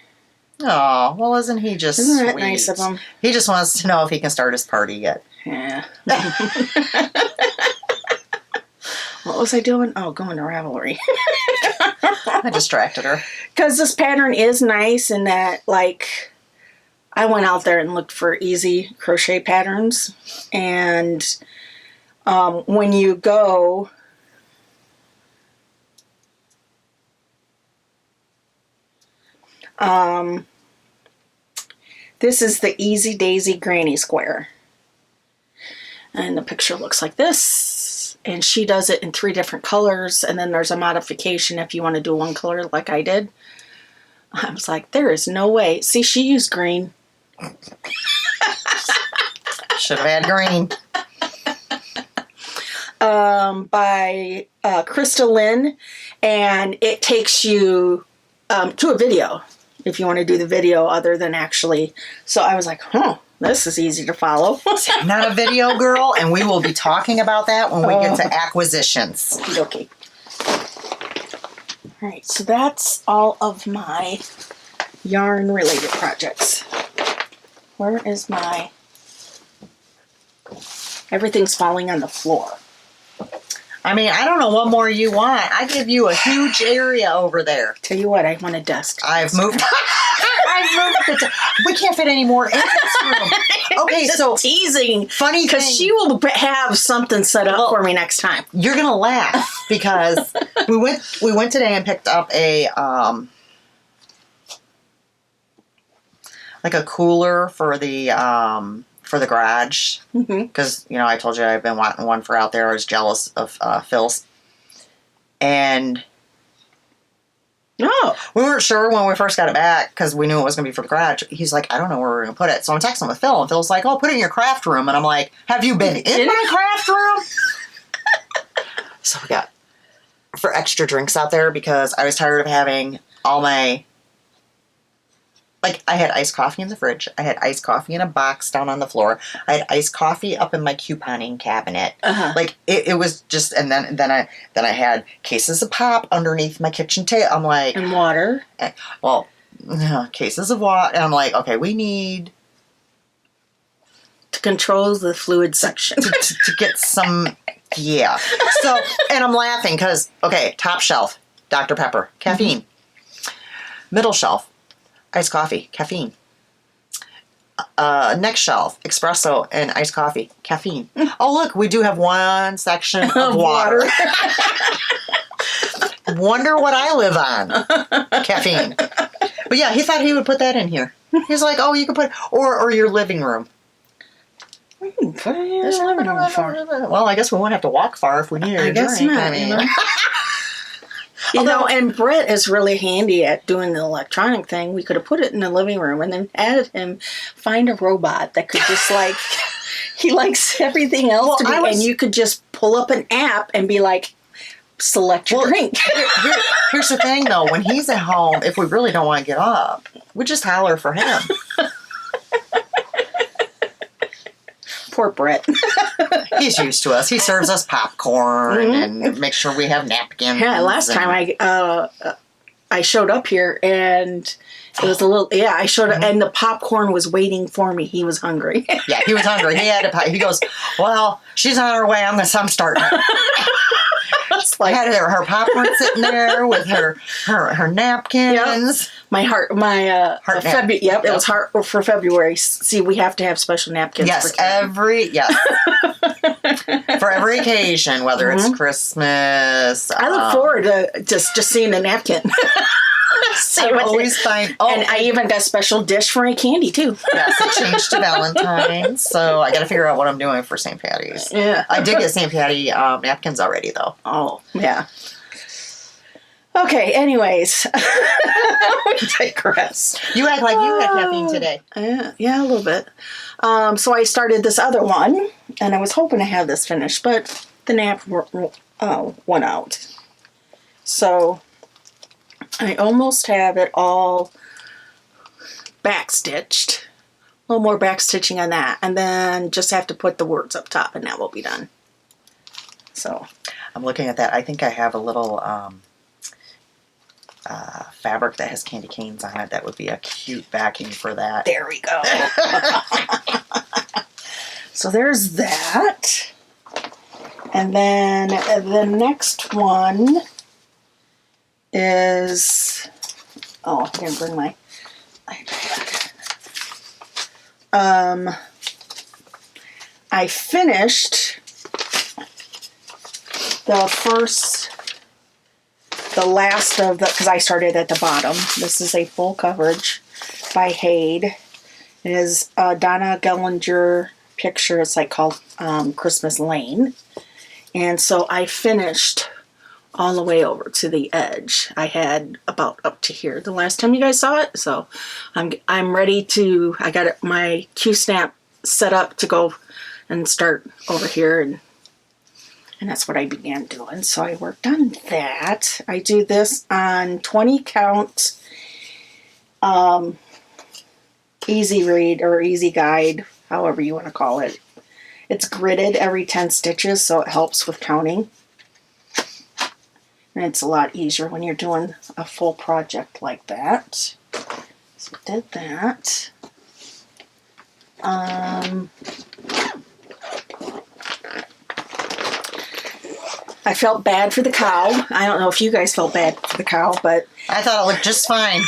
Oh, well, isn't he just Isn't that sweet? nice of him? He just wants to know if he can start his party yet. Yeah. What was I doing? Oh, going to Ravelry. I distracted her. Because this pattern is nice in that, like, I went out there and looked for easy crochet patterns. And when you go... this is the Easy Daisy Granny Square. And the picture looks like this. And she does it in 3 different colors. And then there's a modification if you want to do one color like I did. I was like, there is no way. See, she used green. Should have had green. By Krista Lynn. And it takes you to a video if you want to do the video other than actually. So I was like, this is easy to follow. I'm not a video girl, and we will be talking about that when we get to acquisitions. Okay. All right, so that's all of my yarn-related projects. Where is my... Everything's falling on the floor. I mean, I don't know what more you want. I give you a huge area over there. Tell you what, I want a desk. I've moved. We can't fit any more in this room. Okay, Just so teasing. funny Because thing, she will have something set up for me next time. you're gonna laugh because we went today and picked up a like a cooler for the garage because I told you I've been wanting one for out there. I was jealous of Phil's, and we weren't sure when we first got it back because we knew it was going to be for the garage. He's like, I don't know where we're going to put it. So I'm texting with Phil, and Phil's like, oh, put it in your craft room. And I'm like, have you been in my craft room? So we got for extra drinks out there because I was tired of having all my... Like, I had iced coffee in the fridge. I had iced coffee in a box down on the floor. I had iced coffee up in my couponing cabinet. Like, it was just... And then I had cases of pop underneath my kitchen table. I'm like... And water. Well, cases of water. And I'm like, okay, we need... To control the fluid section. to get some... Yeah. So, and I'm laughing because, okay, top shelf, Dr. Pepper, caffeine. Middle shelf, iced coffee, caffeine. Next shelf, espresso and iced coffee, caffeine. Oh, look, we do have one section of water. Wonder what I live on. Caffeine. But yeah, he thought he would put that in here. He's like, oh, you can put, or your living room. There's a living room for. Well, I guess we won't have to walk far if we need a I guess drink. not, I mean, And Brett is really handy at doing the electronic thing. We could have put it in the living room and then had him find a robot that could just like, he likes everything else to be, and you could just pull up an app and be like, select your drink. Here's the thing though, when he's at home, if we really don't want to get up, we just holler for him. Poor Brett. He's used to us. He serves us popcorn and makes sure we have napkins. Yeah, last time I showed up here and it was a little, I showed up and the popcorn was waiting for me. He was hungry. Yeah, he was hungry. He goes, well, she's on her way. I'm starting. It's like, had her popcorn sitting there with her napkins. Yep. My heart February. Yep, it was heart for February. See, we have to have special napkins. Yes, for every occasion, whether it's Christmas. I look forward to just seeing the napkin. I'm always fine. Oh, and I even got a special dish for my candy too. Yes, it changed to Valentine's, so I got to figure out what I'm doing for St. Patty's. Yeah, I did get St. Patty napkins already, though. Oh, yeah. Okay. Anyways, we digress. You act like you had caffeine today. Yeah, a little bit. So I started this other one, and I was hoping to have this finished, but the nap went out. So I almost have it all backstitched. A little more backstitching on that. And then just have to put the words up top and that will be done. So I'm looking at that. I think I have a little fabric that has candy canes on it. That would be a cute backing for that. There we go. So there's that. And then the next one is, I didn't bring my iPad. I finished the last of the, because I started at the bottom. This is a full coverage by Haid. It is a Donna Gellinger picture. It's like called Christmas Lane. And so I finished all the way over to the edge. I had about up to here the last time you guys saw it. So I'm ready to, I got my Q-snap set up to go and start over here, and that's what I began doing. So I worked on that. I do this on 20 count easy read or easy guide, however you want to call it. It's gridded every 10 stitches, so it helps with counting. And it's a lot easier when you're doing a full project like that. So I did that. I felt bad for the cow. I don't know if you guys felt bad for the cow, but I thought it looked just fine.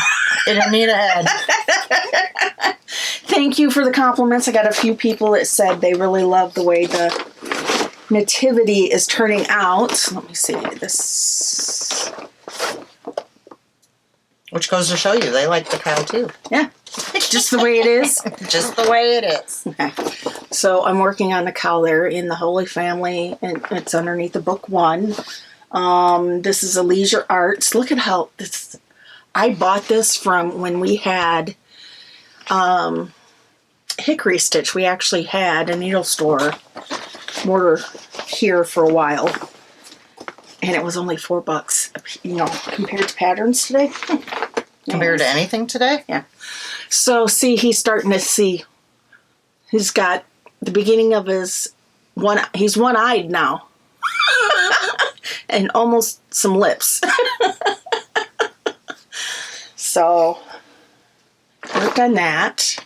It didn't need a head. Thank you for the compliments. I got a few people that said they really love the way the nativity is turning out. Let me see this. Which goes to show you, they like the cow too. Yeah, just the way it is. Just the way it is. Okay. So I'm working on the cow there in the Holy Family, and it's underneath the book 1. This is Alisha Arts. Look at how this. I bought this from when we had hickory stitch. We actually had a needle store mortar here for a while, and it was only $4. Compared to patterns today. Compared to anything today? Yeah. So see, he's starting to see. He's got the beginning of his he's one-eyed now. And almost some lips. So worked on that.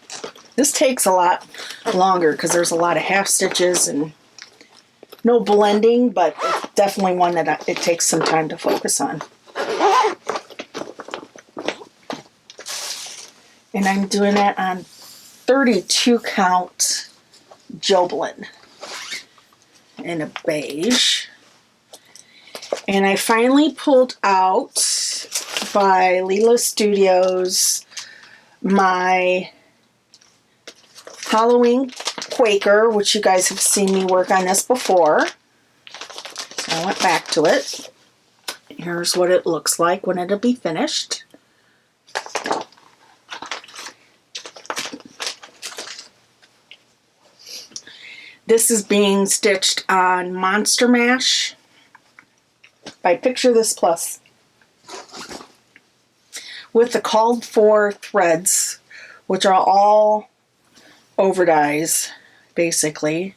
This takes a lot longer because there's a lot of half stitches and no blending, but it's definitely one that it takes some time to focus on. And I'm doing that on 32 count Joblin in a beige. And I finally pulled out by Leela Studios my Halloween Quaker, which you guys have seen me work on this before. So I went back to it. Here's what it looks like when it'll be finished. This is being stitched on Monster Mash by Picture This Plus with the called for threads, which are all over dyes, basically.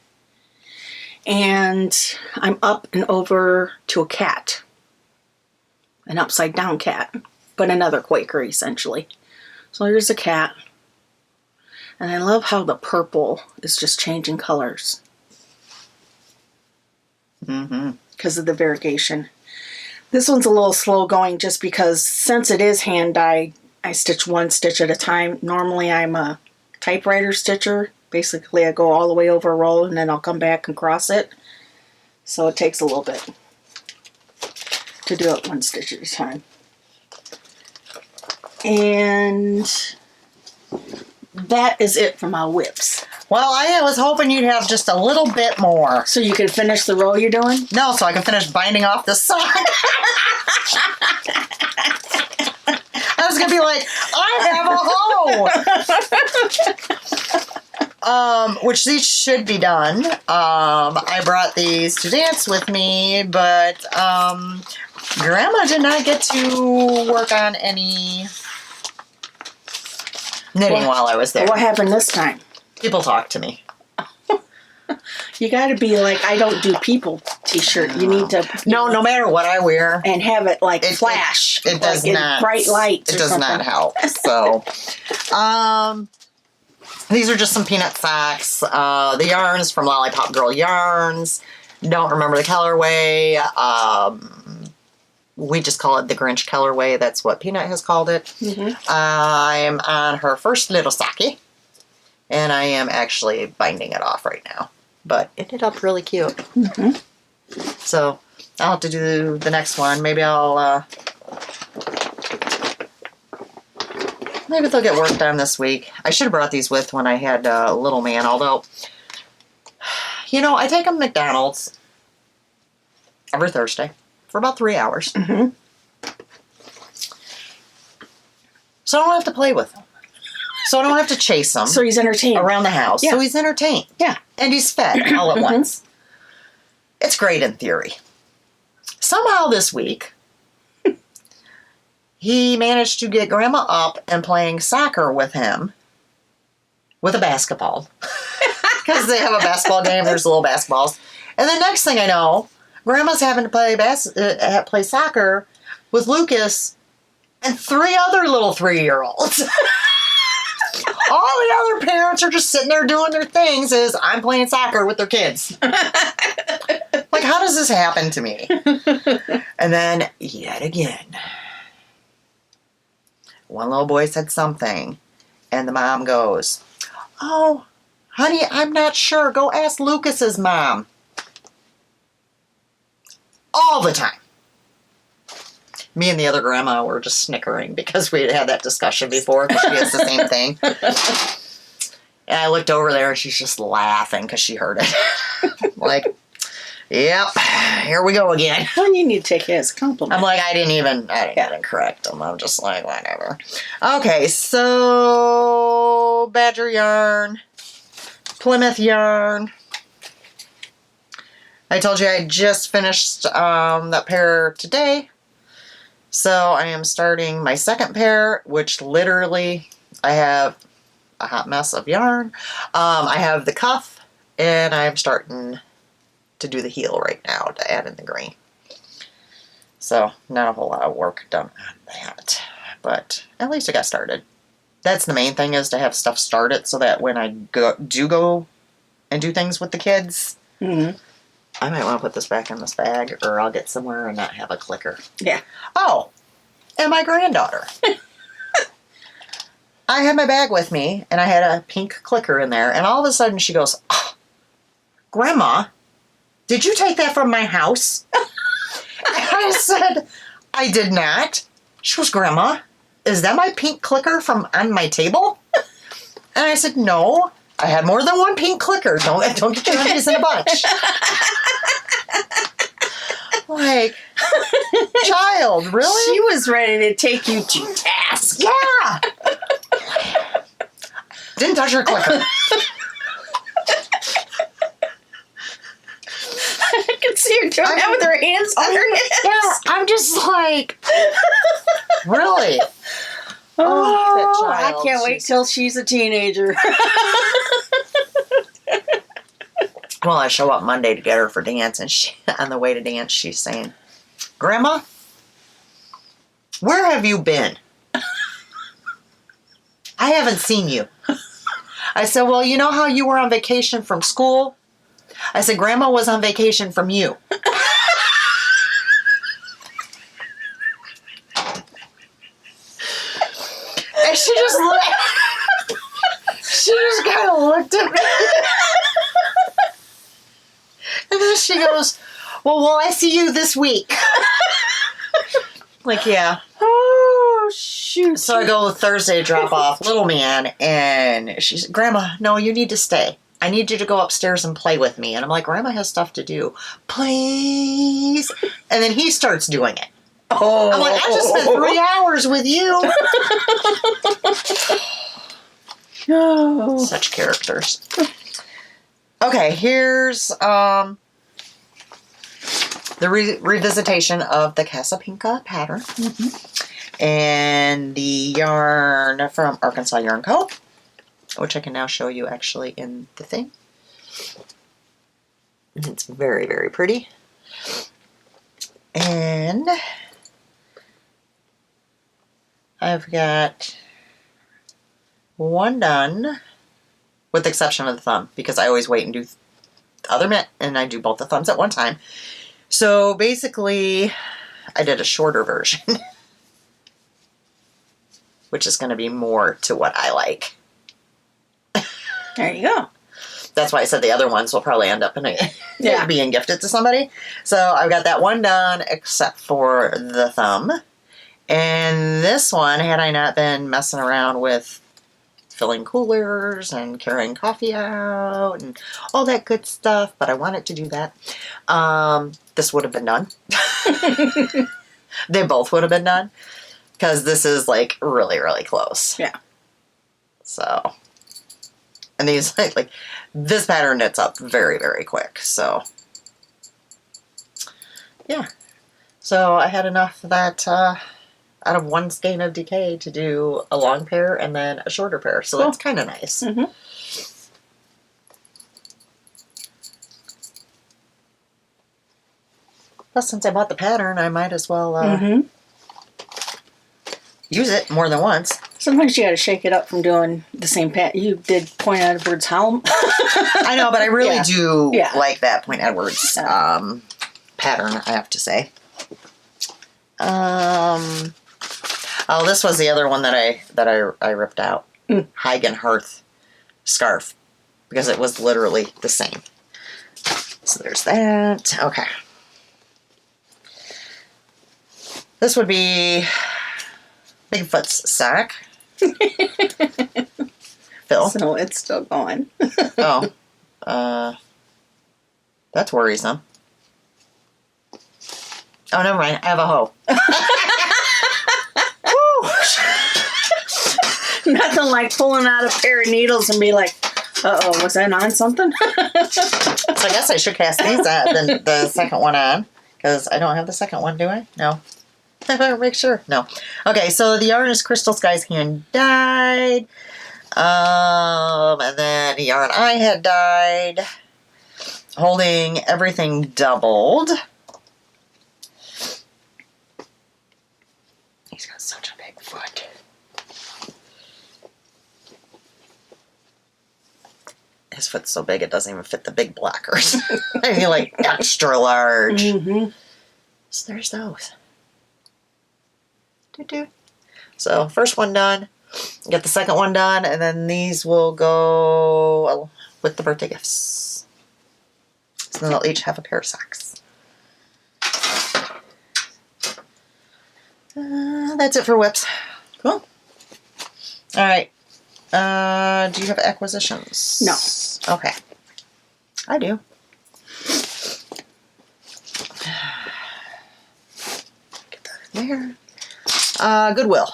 And I'm up and over to a cat, an upside down cat, but another Quaker essentially. So here's a cat. And I love how the purple is just changing colors. Because of the variegation. This one's a little slow going just because since it is hand dyed, I stitch one stitch at a time. Normally I'm a typewriter stitcher. Basically I go all the way over a roll and then I'll come back and cross it. So it takes a little bit to do it one stitch at a time. And that is it for my whips. Well, I was hoping you'd have just a little bit more. So you can finish the row you're doing? No, so I can finish binding off the sock. I was going to be like, I have a hoe. Which these should be done. I brought these to dance with me, but Grandma did not get to work on any knitting while I was there. What happened this time? People talk to me. You got to be like, I don't do people t-shirt. You need to... No matter what I wear. And have it like flash. It does like not. Bright lights It does not help. So, these are just some peanut socks. The yarns from Lollipop Girl Yarns. Don't remember the colorway. We just call it the Grinch colorway. That's what Peanut has called it. Mm-hmm. I'm on her first little socky. And I am actually binding it off right now. But it ended up really cute. Mm-hmm. So I'll have to do the next one. Maybe I'll... maybe they'll get worked on this week. I should have brought these with when I had Little Man. Although, you know, I take them to McDonald's every Thursday for about 3 hours. Mm-hmm. So I don't have to play with them. So I don't have to chase him. So he's entertained. Around the house. Yeah. So he's entertained. Yeah. And he's fed all at once. It's great in theory. Somehow this week, he managed to get Grandma up and playing soccer with him with a basketball. Because they have a basketball game. There's little basketballs. And the next thing I know, Grandma's having to play soccer with Lucas and 3 other little 3-year-olds. All the other parents are just sitting there doing their things as I'm playing soccer with their kids. Like, how does this happen to me? And then, yet again, one little boy said something, and the mom goes, "Oh, honey, I'm not sure. Go ask Lucas's mom." All the time. Me and the other grandma were just snickering because we had that discussion before because she has the same thing. And I looked over there and she's just laughing because she heard it. Like, yep, here we go again. Well, you need to take it as a compliment. I'm like, I didn't even correct them. I'm just like, whatever. Okay, so Badger yarn, Plymouth yarn. I told you I just finished that pair today. So I am starting my second pair, which literally I have a hot mess of yarn. I have the cuff, and I'm starting to do the heel right now to add in the green. So not a whole lot of work done on that, but at least I got started. That's the main thing, is to have stuff started so that when I go and do things with the kids, Mm-hmm. I might want to put this back in this bag, or I'll get somewhere and not have a clicker. Yeah. Oh, and my granddaughter. I had my bag with me, and I had a pink clicker in there, and all of a sudden she goes, "Oh, Grandma, did you take that from my house?" And I said, "I did not." She goes, "Grandma, is that my pink clicker from on my table?" And I said, "No, I had more than one pink clicker. Don't get your hands in a bunch." Like, Child, really? She was ready to take you to task. Yeah. Didn't touch her clicker. I can see her doing that with her hands on her hips. Yeah, I'm just like, really? Oh, that I child, can't wait she's- till she's a teenager. Well, I show up Monday to get her for dance, and she, on the way to dance, she's saying, Grandma, where have you been? I haven't seen you. I said, well, you know how you were on vacation from school? I said, Grandma was on vacation from you. And she just looked. She just kind of looked at me. And then she goes, well, will I see you this week? Like, yeah. Oh, shoot. So I go Thursday, drop off little man, and she's, Grandma, no, you need to stay. I need you to go upstairs and play with me. And I'm like, Grandma has stuff to do. Please. And then he starts doing it. Oh. I'm like, I just spent 3 hours with you. Oh. Such characters. Okay, here's the revisitation of the Casapinka pattern. Mm-hmm. And the yarn from Arkansas Yarn Co., which I can now show you actually in the thing. And it's very, very pretty. And I've got one done, with the exception of the thumb, because I always wait and do the other mitt, and I do both the thumbs at one time. So basically, I did a shorter version, which is going to be more to what I like. There you go. That's why I said the other ones will probably end up in Yeah. being gifted to somebody. So I've got that one done, except for the thumb. And this one, had I not been messing around with filling coolers and carrying coffee out and all that good stuff, but I wanted to do that, this would have been done. They both would have been done, because this is like really, really close. Yeah. So, and these, like this pattern knits up very, very quick. So, yeah. So I had enough that out of one skein of decay to do a long pair and then a shorter pair. So that's kind of nice. Mm-hmm. Plus, since I bought the pattern, I might as well Mm-hmm. use it more than once. Sometimes you got to shake it up from doing the same pat. You did Point Edwards Helm. I know, but I really Yeah. do Yeah. like that Point Edwards pattern, I have to say. Oh, this was the other one that I ripped out. Hagen Hearth scarf, because it was literally the same. So there's that. Okay. This would be Bigfoot's sack. Phil. So it's still going. Oh. That's worrisome. Oh, never mind. I have a hoe. Nothing like pulling out a pair of needles and be like, uh-oh, was that on something? So I guess I should cast these then the second one on, because I don't have the second one, do I? No. I better make sure. No. Okay, so the yarn is Crystal Sky's hand dyed. And then the yarn I had dyed. Holding everything doubled. He's got such a big foot. His foot's so big it doesn't even fit the big blockers. I mean, like extra large. Mm-hmm. So there's those. Doo-doo. So first one done. Get the second one done, and then these will go with the birthday gifts. So they'll each have a pair of socks. That's it for whips. Cool. All right. Do you have acquisitions? No. Okay. I do. there. Goodwill.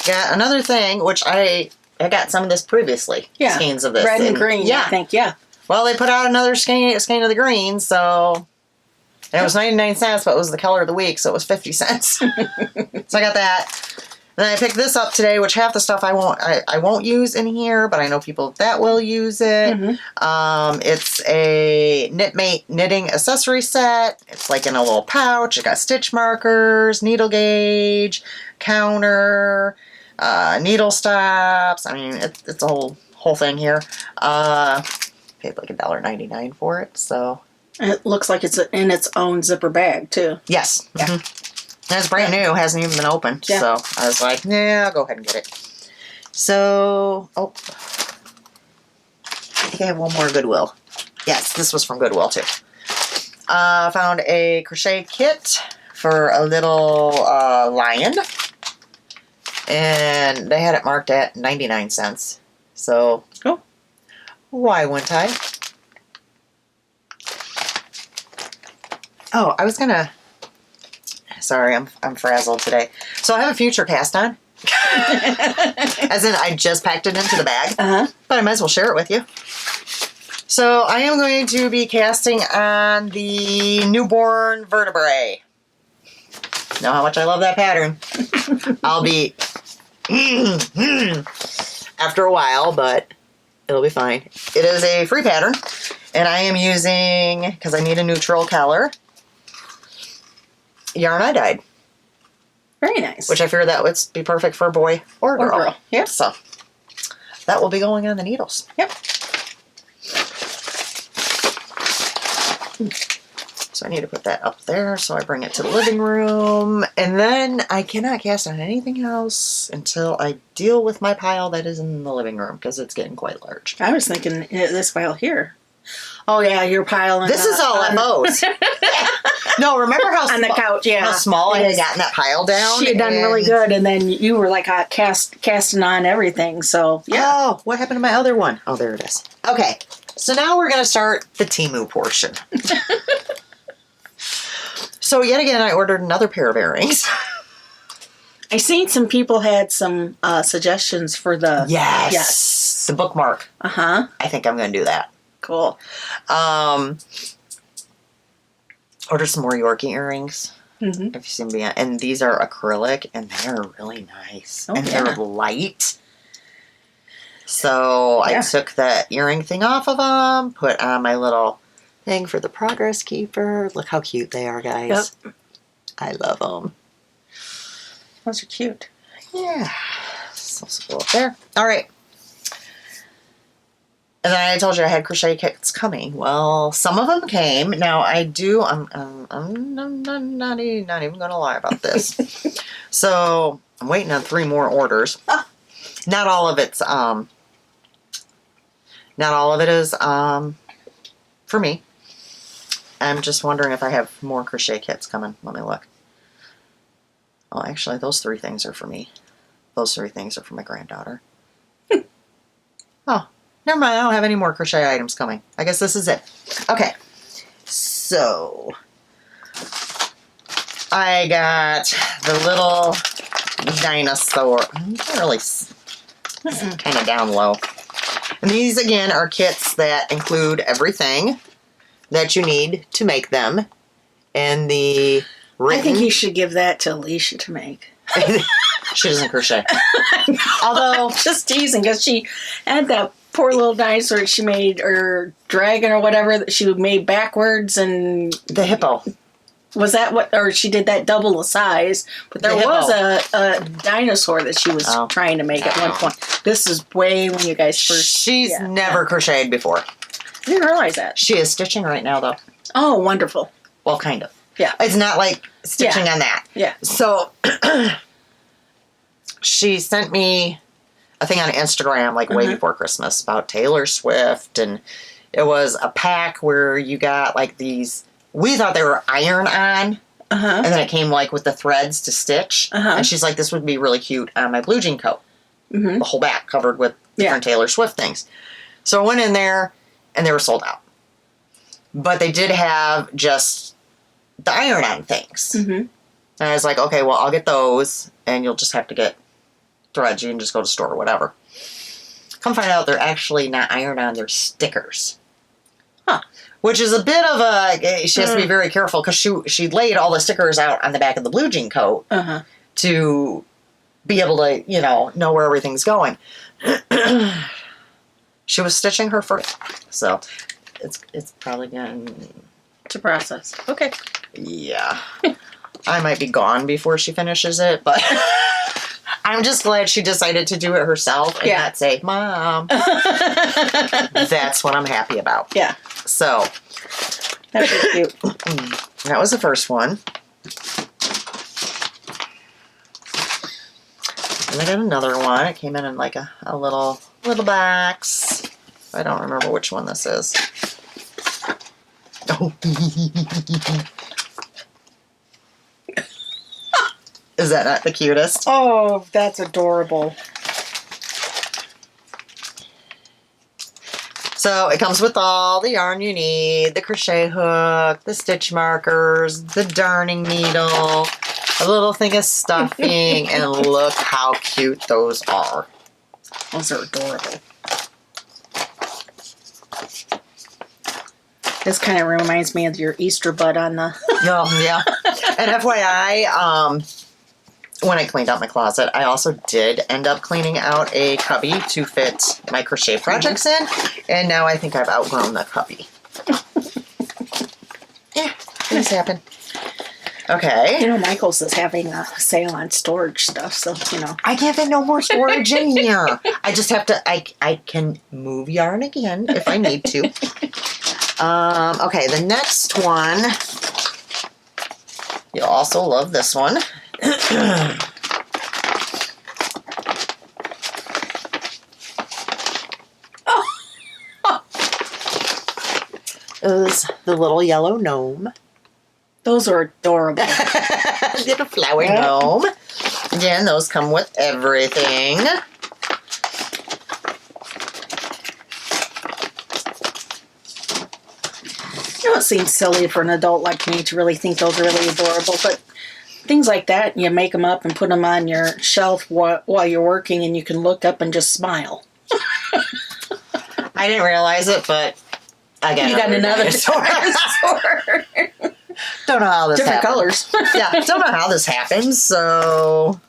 Got another thing, which I got some of this previously. Yeah. Skeins of this. Red and green, yeah. I think, yeah. Well, they put out another skein of the green, so it was 99 cents, but it was the color of the week, so it was 50 cents. So I got that. Then I picked this up today, which half the stuff I won't use in here, but I know people that will use it. Mm-hmm. It's a Knitmate knitting accessory set. It's like in a little pouch. It got stitch markers, needle gauge, counter, needle stops. I mean, it's a whole thing here. Paid like $1.99 for it, so. It looks like it's in its own zipper bag, too. Yes. Yeah. Mm-hmm. And it's brand new, hasn't even been opened. Yeah. So I was like, yeah, I'll go ahead and get it. So, I think I have one more Goodwill. Yes, this was from Goodwill too. Found a crochet kit for a little lion. And they had it marked at 99 cents. So, cool. Why wouldn't I? Oh, I was gonna... Sorry, I'm frazzled today. So I have a future cast on. As in, I just packed it into the bag. But I might as well share it with you. So I am going to be casting on the newborn vertebrae. Know how much I love that pattern. I'll be after a while, but it'll be fine. It is a free pattern, and I am using, because I need a neutral color, yarn I dyed. Very nice. Which I figured that would be perfect for a boy or a girl. Or girl. Yep. So that will be going on the needles. Yep. So I need to put that up there. So I bring it to the living room. And then I cannot cast on anything else until I deal with my pile that is in the living room, because it's getting quite large. I was thinking this pile here. Oh, yeah, your pile. This is all FOs. No, remember how on the couch, yeah. How small I had gotten that pile down? She had done really good, and then you were like casting on everything, so yeah. Oh, what happened to my other one? Oh, there it is. Okay, so now we're going to start the Temu portion. So yet again, I ordered another pair of earrings. I seen some people had some suggestions for the... Yes. The bookmark. Uh-huh. I think I'm going to do that. Cool. Order some more Yorkie earrings. Mm-hmm. If you see me, and these are acrylic, and they're really nice, Oh, and yeah. they're light. So I took that earring thing off of them, put on my little thing for the progress keeper. Look how cute they are, guys. Yep. I love them. Those are cute. Yeah. So go up there. All right. And then I told you I had crochet kits coming. Well, some of them came. Now I do. I'm not even going to lie about this. So I'm waiting on 3 more orders. Not all of it's for me. I'm just wondering if I have more crochet kits coming. Let me look. Oh, actually, those 3 things are for me. Those 3 things are for my granddaughter. Oh. Never mind, I don't have any more crochet items coming. I guess this is it. Okay. So, I got the little dinosaur. Not really. This is kind of down low. And these, again, are kits that include everything that you need to make them. And the written... I think you should give that to Alisha to make. She doesn't crochet. Although... Just teasing, because she had that poor little dinosaur she made, or dragon or whatever, that she made backwards, and the hippo. Was that what, or she did that double the size, but there was a dinosaur that she was trying to make at one point. This is way when you guys first... She's never crocheted before. I didn't realize that. She is stitching right now, though. Oh, wonderful. Well, kind of. Yeah. It's not like stitching on that. Yeah. So, she sent me a thing on Instagram, like, way before Christmas, about Taylor Swift, and it was a pack where you got, like, these... We thought they were iron-on, and then it came, like, with the threads to stitch, and she's like, this would be really cute on my blue jean coat. The whole back covered with different Taylor Swift things. So I went in there, and they were sold out. But they did have just the iron-on things. Mm-hmm. And I was like, okay, well, I'll get those, and you'll just have to get threads. You can just go to the store or whatever. Come find out they're actually not iron-on, they're stickers. Huh. Which is a bit of a... She has to be very careful, because she laid all the stickers out on the back of the blue jean coat to be able to, know where everything's going. She was stitching her first, so it's probably going to process. Okay. Yeah. I might be gone before she finishes it, but I'm just glad she decided to do it herself and not say, Mom. That's what I'm happy about. Yeah. So. That's cute. That was the first one. And I got another one. It came in like a little box. I don't remember which one this is. Oh. Is that not the cutest? Oh, that's adorable. So it comes with all the yarn you need, the crochet hook, the stitch markers, the darning needle, a little thing of stuffing, and look how cute those are. Those are adorable. This kind of reminds me of your Easter bud on the... Oh, yeah. And FYI, when I cleaned out my closet, I also did end up cleaning out a cubby to fit my crochet projects in, and now I think I've outgrown the cubby. Yeah, things happen. Okay. Michael's is having a sale on storage stuff, so, I can't fit no more storage in here. I just have to, I can move yarn again if I need to. Okay, the next one, you'll also love this one. Is the little yellow gnome. Those are adorable. Little flower gnome. Again, those come with everything. It seems silly for an adult like me to really think those are really adorable, but things like that, you make them up and put them on your shelf while you're working, and you can look up and just smile. I didn't realize it, but I got you got another dinosaur. Don't know how this different happens. colors. Yeah, don't know how this happens, so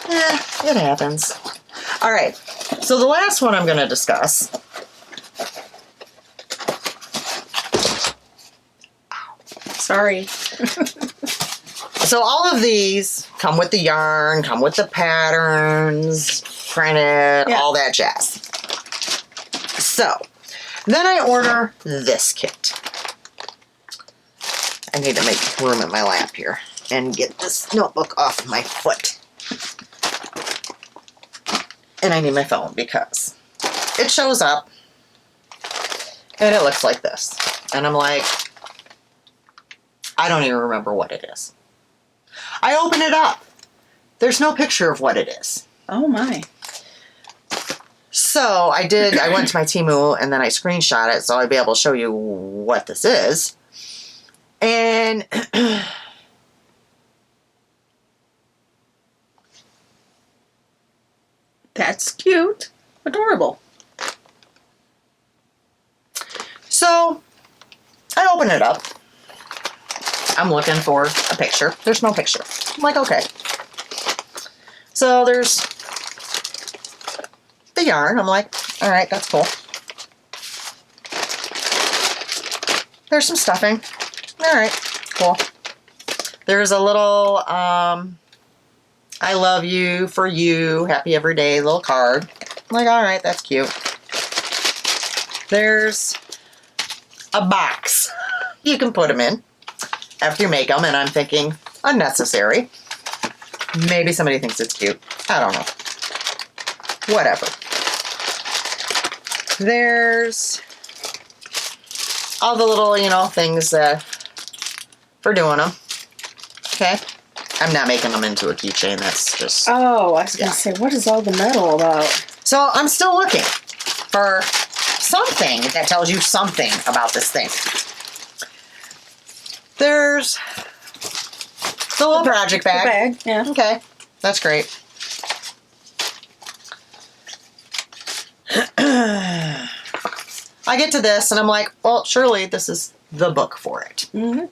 it happens. All right, so the last one I'm going to discuss. Sorry. So all of these come with the yarn, come with the patterns, printed, all that jazz. So then I order this kit. I need to make room in my lap here and get this notebook off my foot. And I need my phone because it shows up and it looks like this. And I'm like, I don't even remember what it is. I open it up. There's no picture of what it is. Oh my. So I went to my Temu and then I screenshot it so I'd be able to show you what this is. And that's cute. Adorable. So I open it up. I'm looking for a picture. There's no picture. I'm like, okay. So there's the yarn. I'm like, all right, that's cool. There's some stuffing. All right, cool. There's a little, I love you, for you, happy every day little card. I'm like, all right, that's cute. There's a box you can put them in after you make them, and I'm thinking, unnecessary. Maybe somebody thinks it's cute. I don't know. Whatever. There's all the little, things for doing them. Okay. I'm not making them into a keychain. That's just... Oh, I was going to say, what is all the metal about? So I'm still looking for something that tells you something about this thing. There's the little project The bag. bag, yeah. Okay, that's great. I get to this and I'm like, well, surely this is the book for it. Mm-hmm.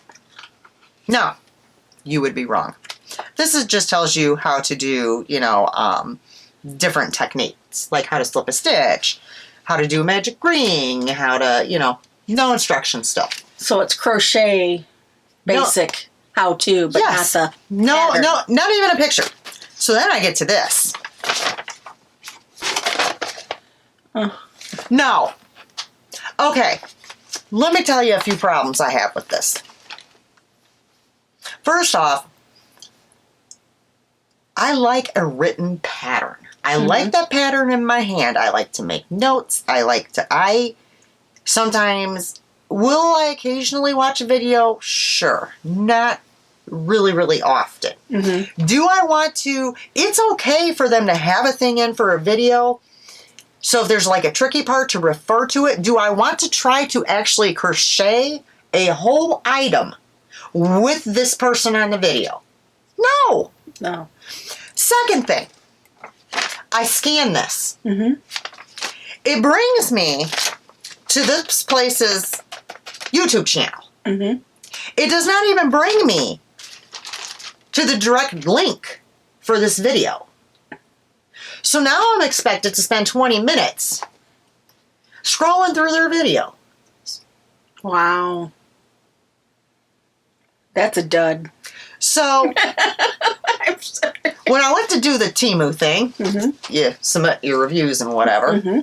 No, you would be wrong. This just tells you how to do, different techniques, like how to slip a stitch, how to do a magic ring, how to, no instruction still. So it's crochet basic how to, but Yes. not the No, pattern. no, not even a picture. So then I get to this. No. Okay. Let me tell you a few problems I have with this. First off, I like a written pattern. I like that pattern in my hand. I like to make notes. I sometimes, will I occasionally watch a video? Sure. Not really, really often. Mm-hmm. Do I want to? It's okay for them to have a thing in for a video. So if there's like a tricky part to refer to it, do I want to try to actually crochet a whole item with this person on the video? No. No. Second thing, I scan this. Mm-hmm. It brings me to this place's YouTube channel. Mm-hmm. It does not even bring me to the direct link for this video. So now I'm expected to spend 20 minutes scrolling through their video. Wow. That's a dud. So I'm sorry. when I went to do the Temu thing, Mm-hmm. you submit your reviews and whatever, Mm-hmm.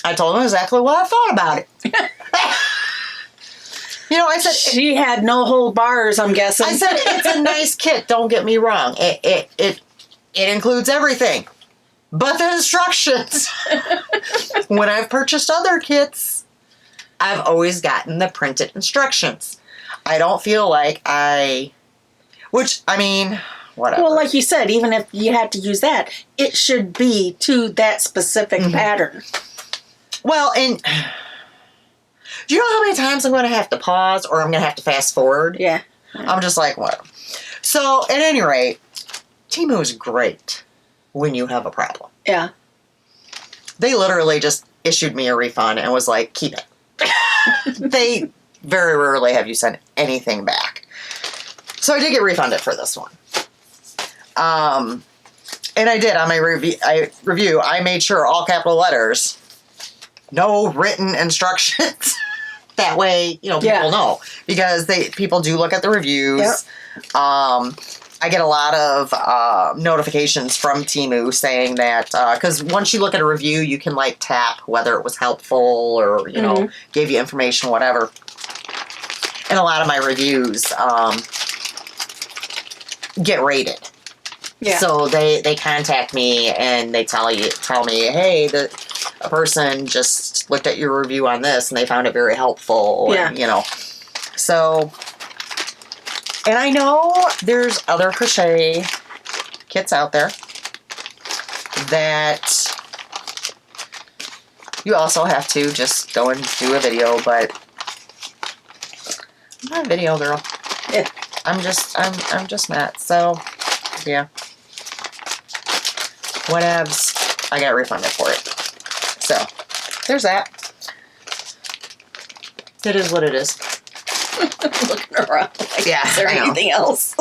I told them exactly what I thought about it. I said, She had no whole bars, I'm guessing. I said it's a nice kit. Don't get me wrong. It includes everything, but the instructions. When I've purchased other kits, I've always gotten the printed instructions. I don't feel like whatever. Well, like you said, even if you had to use that, it should be to that specific pattern. Well, and do you know how many times I'm going to have to pause or I'm going to have to fast forward? Yeah. I'm just like, whatever. So, at any rate, Temu is great when you have a problem. Yeah. They literally just issued me a refund and was like, keep it. They very rarely have you send anything back. So I did get refunded for this one. And I did on my review, I made sure all capital letters, no written instructions. That way, people know, because people do look at the reviews. Yep. I get a lot of notifications from Temu saying that, because once you look at a review, you can tap whether it was helpful or, gave you information, whatever. And a lot of my reviews get rated. Yeah. So they contact me and they tell me, hey, a person just looked at your review on this and they found it very helpful. Yeah. And, so, and I know there's other crochet kits out there that you also have to just go and do a video, but I'm not a video girl. Yeah. I'm just not. So, yeah. Whatevs. I got refunded for it. So, there's that. It is what it is. Looking around. Yeah, Is there I know. anything else?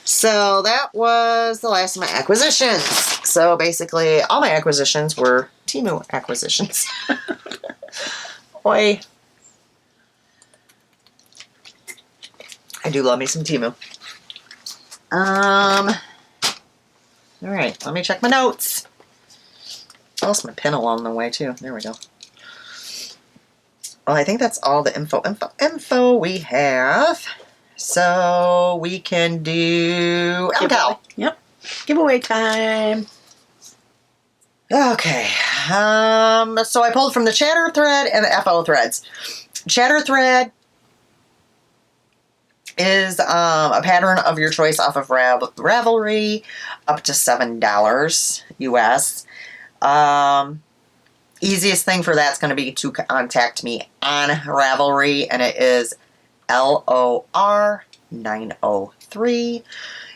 So, that was the last of my acquisitions. So, basically, all my acquisitions were Temu acquisitions. Boy. I do love me some Temu. Alright, let me check my notes. I lost my pen along the way, too. There we go. Well, I think that's all the info we have. So, we can do alcohol. Yep. Giveaway time. Okay. So I pulled from the chatter thread and the FO threads. Chatter thread is a pattern of your choice off of Ravelry, up to $7 US. Easiest thing for that's going to be to contact me on Ravelry, and it is LOR903.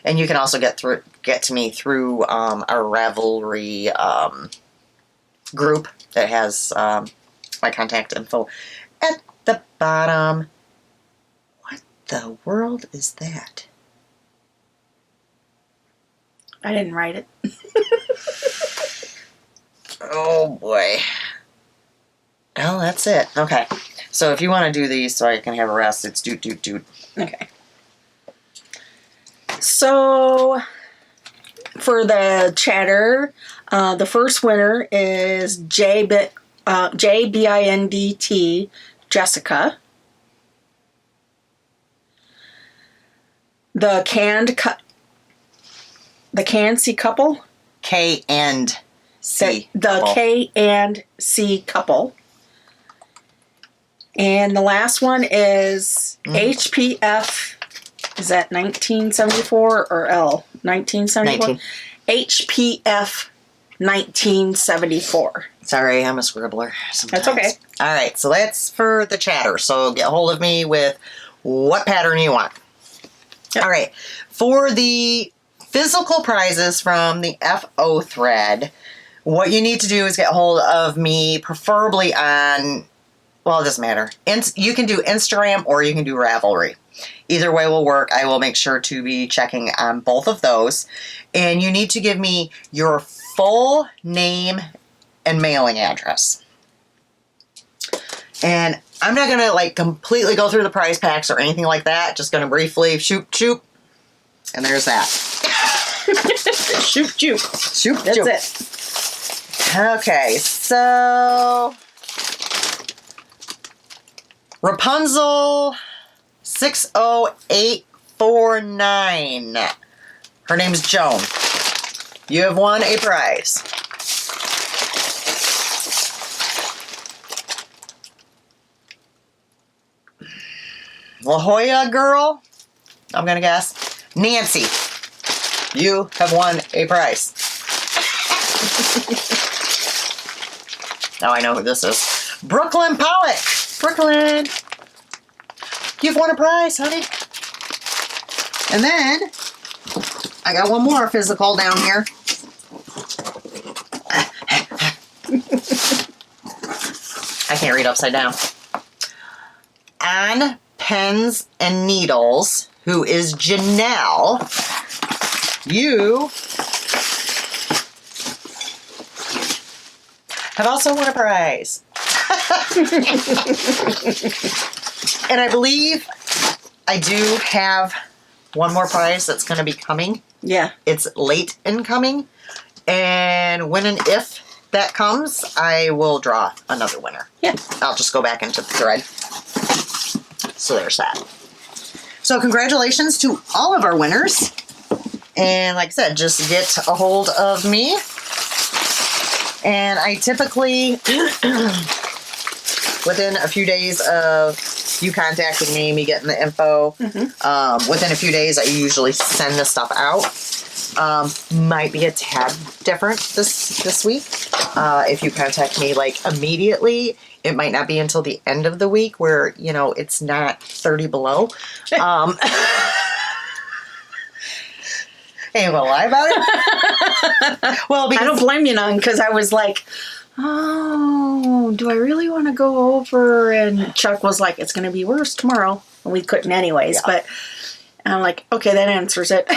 And you can also get to me through our Ravelry group that has my contact info at the bottom. What the world is that? I didn't write it. Oh boy. Oh, that's it. Okay. So if you want to do these so I can have a rest, it's doot. Okay. So for the chatter, the first winner is JBINDT Jessica. The Can C couple. K and C. The K and C couple. And the last one is HPF. Is that 1974 or L? 1974? 19. HPF 1974. Sorry, I'm a scribbler sometimes. That's okay. All right, so that's for the chatter. So get a hold of me with what pattern you want. Yep. All right. For the physical prizes from the FO thread, what you need to do is get a hold of me, preferably on, well, it doesn't matter. You can do Instagram or you can do Ravelry. Either way will work. I will make sure to be checking on both of those. And you need to give me your full name and mailing address. And I'm not going to like completely go through the prize packs or anything like that. Just going to briefly shoot. And there's that. Shoot. That's it. Okay, so Rapunzel 60849. Her name's Joan. You have won a prize. La Jolla girl, I'm going to guess. Nancy, you have won a prize. Now I know who this is. Brooklyn Pollock. Brooklyn, you've won a prize, honey. And then I got one more physical down here. I can't read upside down. On Pens and Needles, who is Janelle, you have also won a prize. And I believe I do have one more prize that's going to be coming. Yeah. It's late in coming. And when and if that comes, I will draw another winner. Yeah. I'll just go back into the thread. So there's that. So congratulations to all of our winners. And like I said, just get a hold of me. And I typically, within a few days of you contacting me getting the info, within a few days I usually send the stuff out. Might be a tad different this week. If you contact me like immediately, it might not be until the end of the week where, you know, it's not 30 below. Ain't gonna lie about it. Well, because I don't blame you none, because I was like, oh, do I really want to go over? And Chuck was like, it's going to be worse tomorrow. And we couldn't anyways, Yeah. but I'm like, okay, that answers it.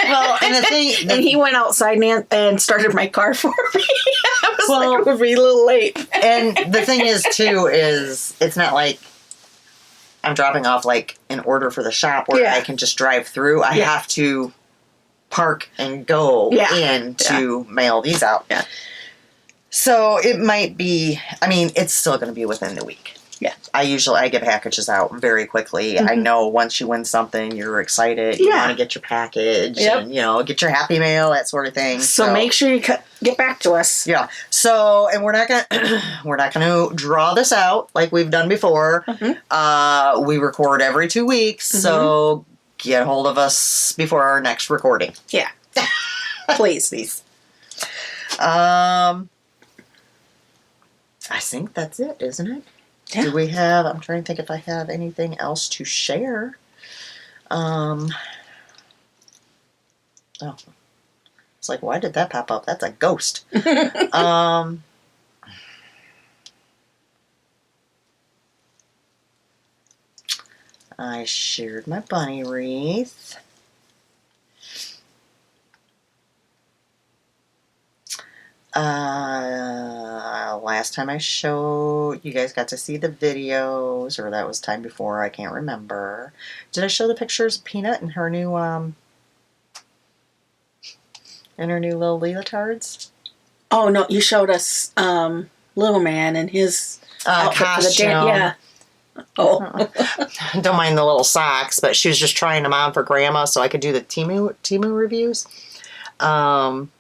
Well, and the thing... And he went outside and started my car for me. I was like, it would be a little late. And the thing is, too, is it's not like I'm dropping off like an order for the shop where I can just drive through. I have to park and go in to mail these out. Yeah. So it might be, I mean, it's still going to be within the week. Yeah. I get packages out very quickly. I know once you win something, you're excited. You want to get your package and, you know, get your happy mail, that sort of thing. So make sure you get back to us. Yeah. So, and we're not going to draw this out like we've done before. We record every 2 weeks. So get a hold of us before our next recording. Yeah. Please. Please. I think that's it, isn't it? Do we have, I'm trying to think if I have anything else to share. Oh. It's like, why did that pop up? That's a ghost. I shared my bunny wreath. Last time I showed, you guys got to see the videos, or that was time before, I can't remember. Did I show the pictures of Peanut and her new, little leotards? Oh, no, you showed us Little Man and his outfit for the costume. Yeah. Oh. Don't mind the little socks, but she was just trying them on for Grandma so I could do the Temu reviews. And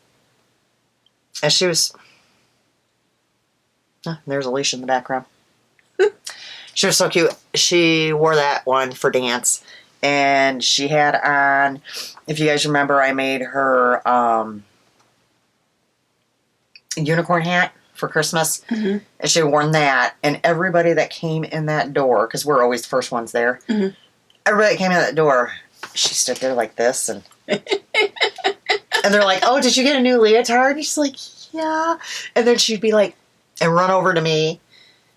she was... there's Alisha in the background. She was so cute. She wore that one for dance. And she had on... If you guys remember, I made her unicorn hat for Christmas. Mm-hmm. And she had worn that. And everybody that came in that door, because we're always the first ones there, mm-hmm. Everybody that came in that door, she stood there like this. And and they're like, oh, did you get a new leotard? And she's like, yeah. And then she'd be like, and run over to me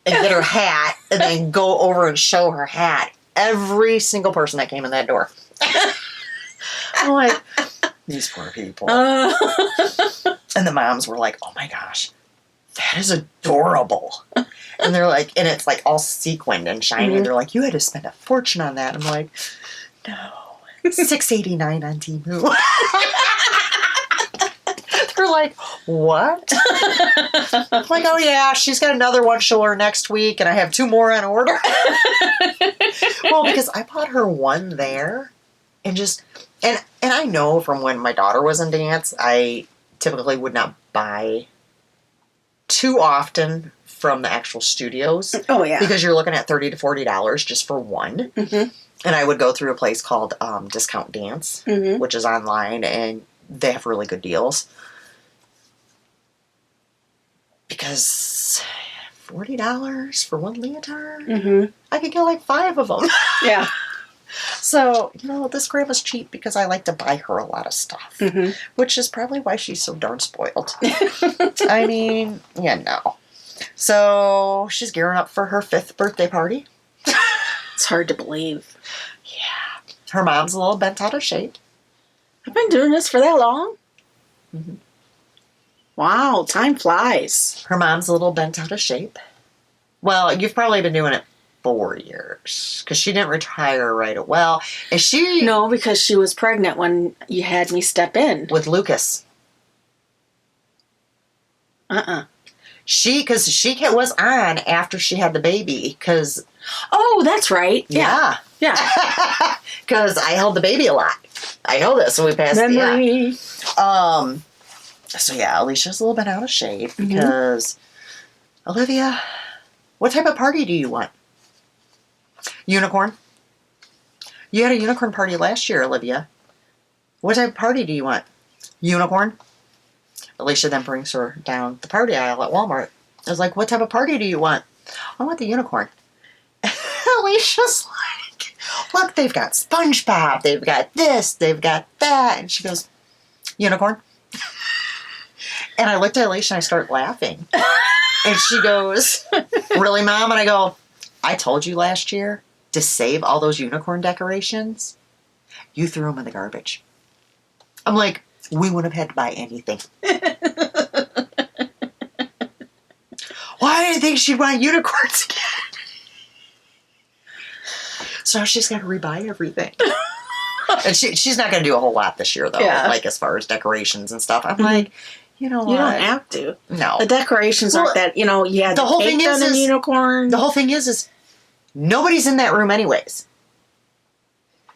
and get her hat and then go over and show her hat. Every single person that came in that door. I'm like, these poor people. And the moms were like, oh my gosh, that is adorable. And they're like, and it's like all sequined and shiny. Mm-hmm. They're like, you had to spend a fortune on that. I'm like, no, $6.89 on Temu. They're like, what? I'm like, oh yeah, she's got another one she'll wear next week, and I have 2 more on order. Well, because I bought her one there, and just, and I know from when my daughter was in dance, I typically would not buy too often from the actual studios. Oh yeah, because you're looking at $30 to $40 just for one. Mm-hmm. And I would go through a place called Discount Dance, mm-hmm. which is online, and they have really good deals. Because $40 for one leotard, mm-hmm. I could get like 5 of them. Yeah. So, this grandma's cheap because I like to buy her a lot of stuff, mm-hmm. which is probably why she's so darn spoiled. I mean, yeah, no. So, she's gearing up for her 5th birthday party. It's hard to believe. Yeah. Her mom's a little bent out of shape. I've been doing this for that long? Mm-hmm. Wow, time flies. Her mom's a little bent out of shape. Well, you've probably been doing it 4 years. Because she didn't retire right away. Well, is she... No, because she was pregnant when you had me step in. With Lucas. Because she was on after she had the baby. Because... Oh, that's right. Yeah. Yeah. Because I held the baby a lot. I know this, so we passed Memory. So yeah, Alicia's a little bit out of shape because, mm-hmm. Olivia, what type of party do you want? Unicorn? You had a unicorn party last year, Olivia. What type of party do you want? Unicorn? Alisha then brings her down the party aisle at Walmart. I was like, what type of party do you want? I want the unicorn. Alicia's like, look, they've got SpongeBob, they've got this, they've got that. And she goes, unicorn? And I looked at Alisha and I started laughing. And she goes, really, Mom? And I go, I told you last year to save all those unicorn decorations. You threw them in the garbage. I'm like, we wouldn't have had to buy anything. Why do you think she'd want unicorns again? So she's got to rebuy everything. And she's not going to do a whole lot this year, though, like as far as decorations and stuff. I'm like, you know what? You don't have to. No. The decorations aren't that, you had the whole thing is unicorn. The whole thing is nobody's in that room anyways.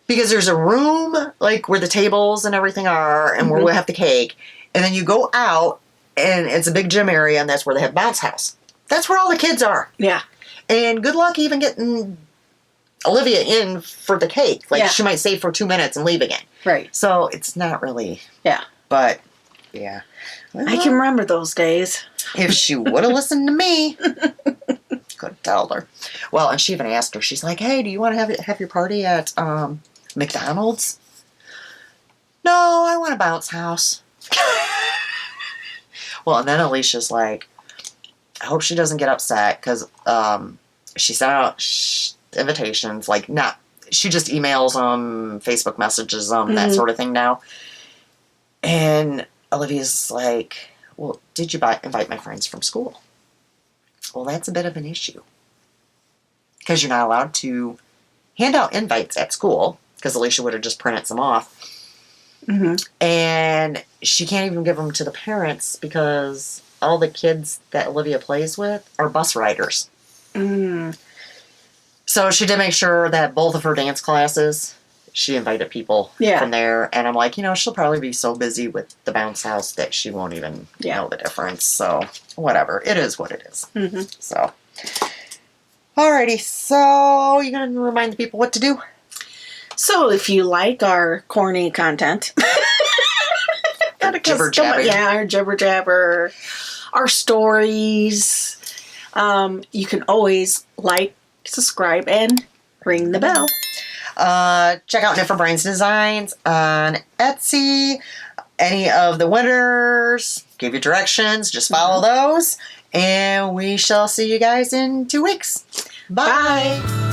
Because there's a room, like, where the tables and everything are, and where we'll have the cake. And then you go out, and it's a big gym area, and that's where they have bounce house. That's where all the kids are. Yeah. And good luck even getting Olivia in for the cake. Like, she might stay for 2 minutes and leave again. Right. So, it's not really... Yeah. But, yeah. Well, I can remember those days. If she would have listened to me, could have tell her. Well, and she even asked her, she's like, hey, do you want to have your party at McDonald's? No, I want a bounce house. Well, and then Alicia's like, I hope she doesn't get upset because she sent out invitations, like, not, she just emails them, Facebook messages them, that sort of thing now. And Olivia's like, well, did you invite my friends from school? Well, that's a bit of an issue. Because you're not allowed to hand out invites at school, because Alisha would have just printed some off. And she can't even give them to the parents because all the kids that Olivia plays with are bus riders. So she did make sure that both of her dance classes, she invited people from there. And I'm like, she'll probably be so busy with the bounce house that she won't even know the difference. So whatever. It is what it is. So, alrighty. So you going to remind the people what to do? So if you like our corny content, jibber jabber. Our jibber jabber, our stories, you can always like, subscribe, and ring the bell. Check out Different Brains Designs on Etsy. Any of the winners, give you directions, just follow those. And we shall see you guys in 2 weeks. Bye.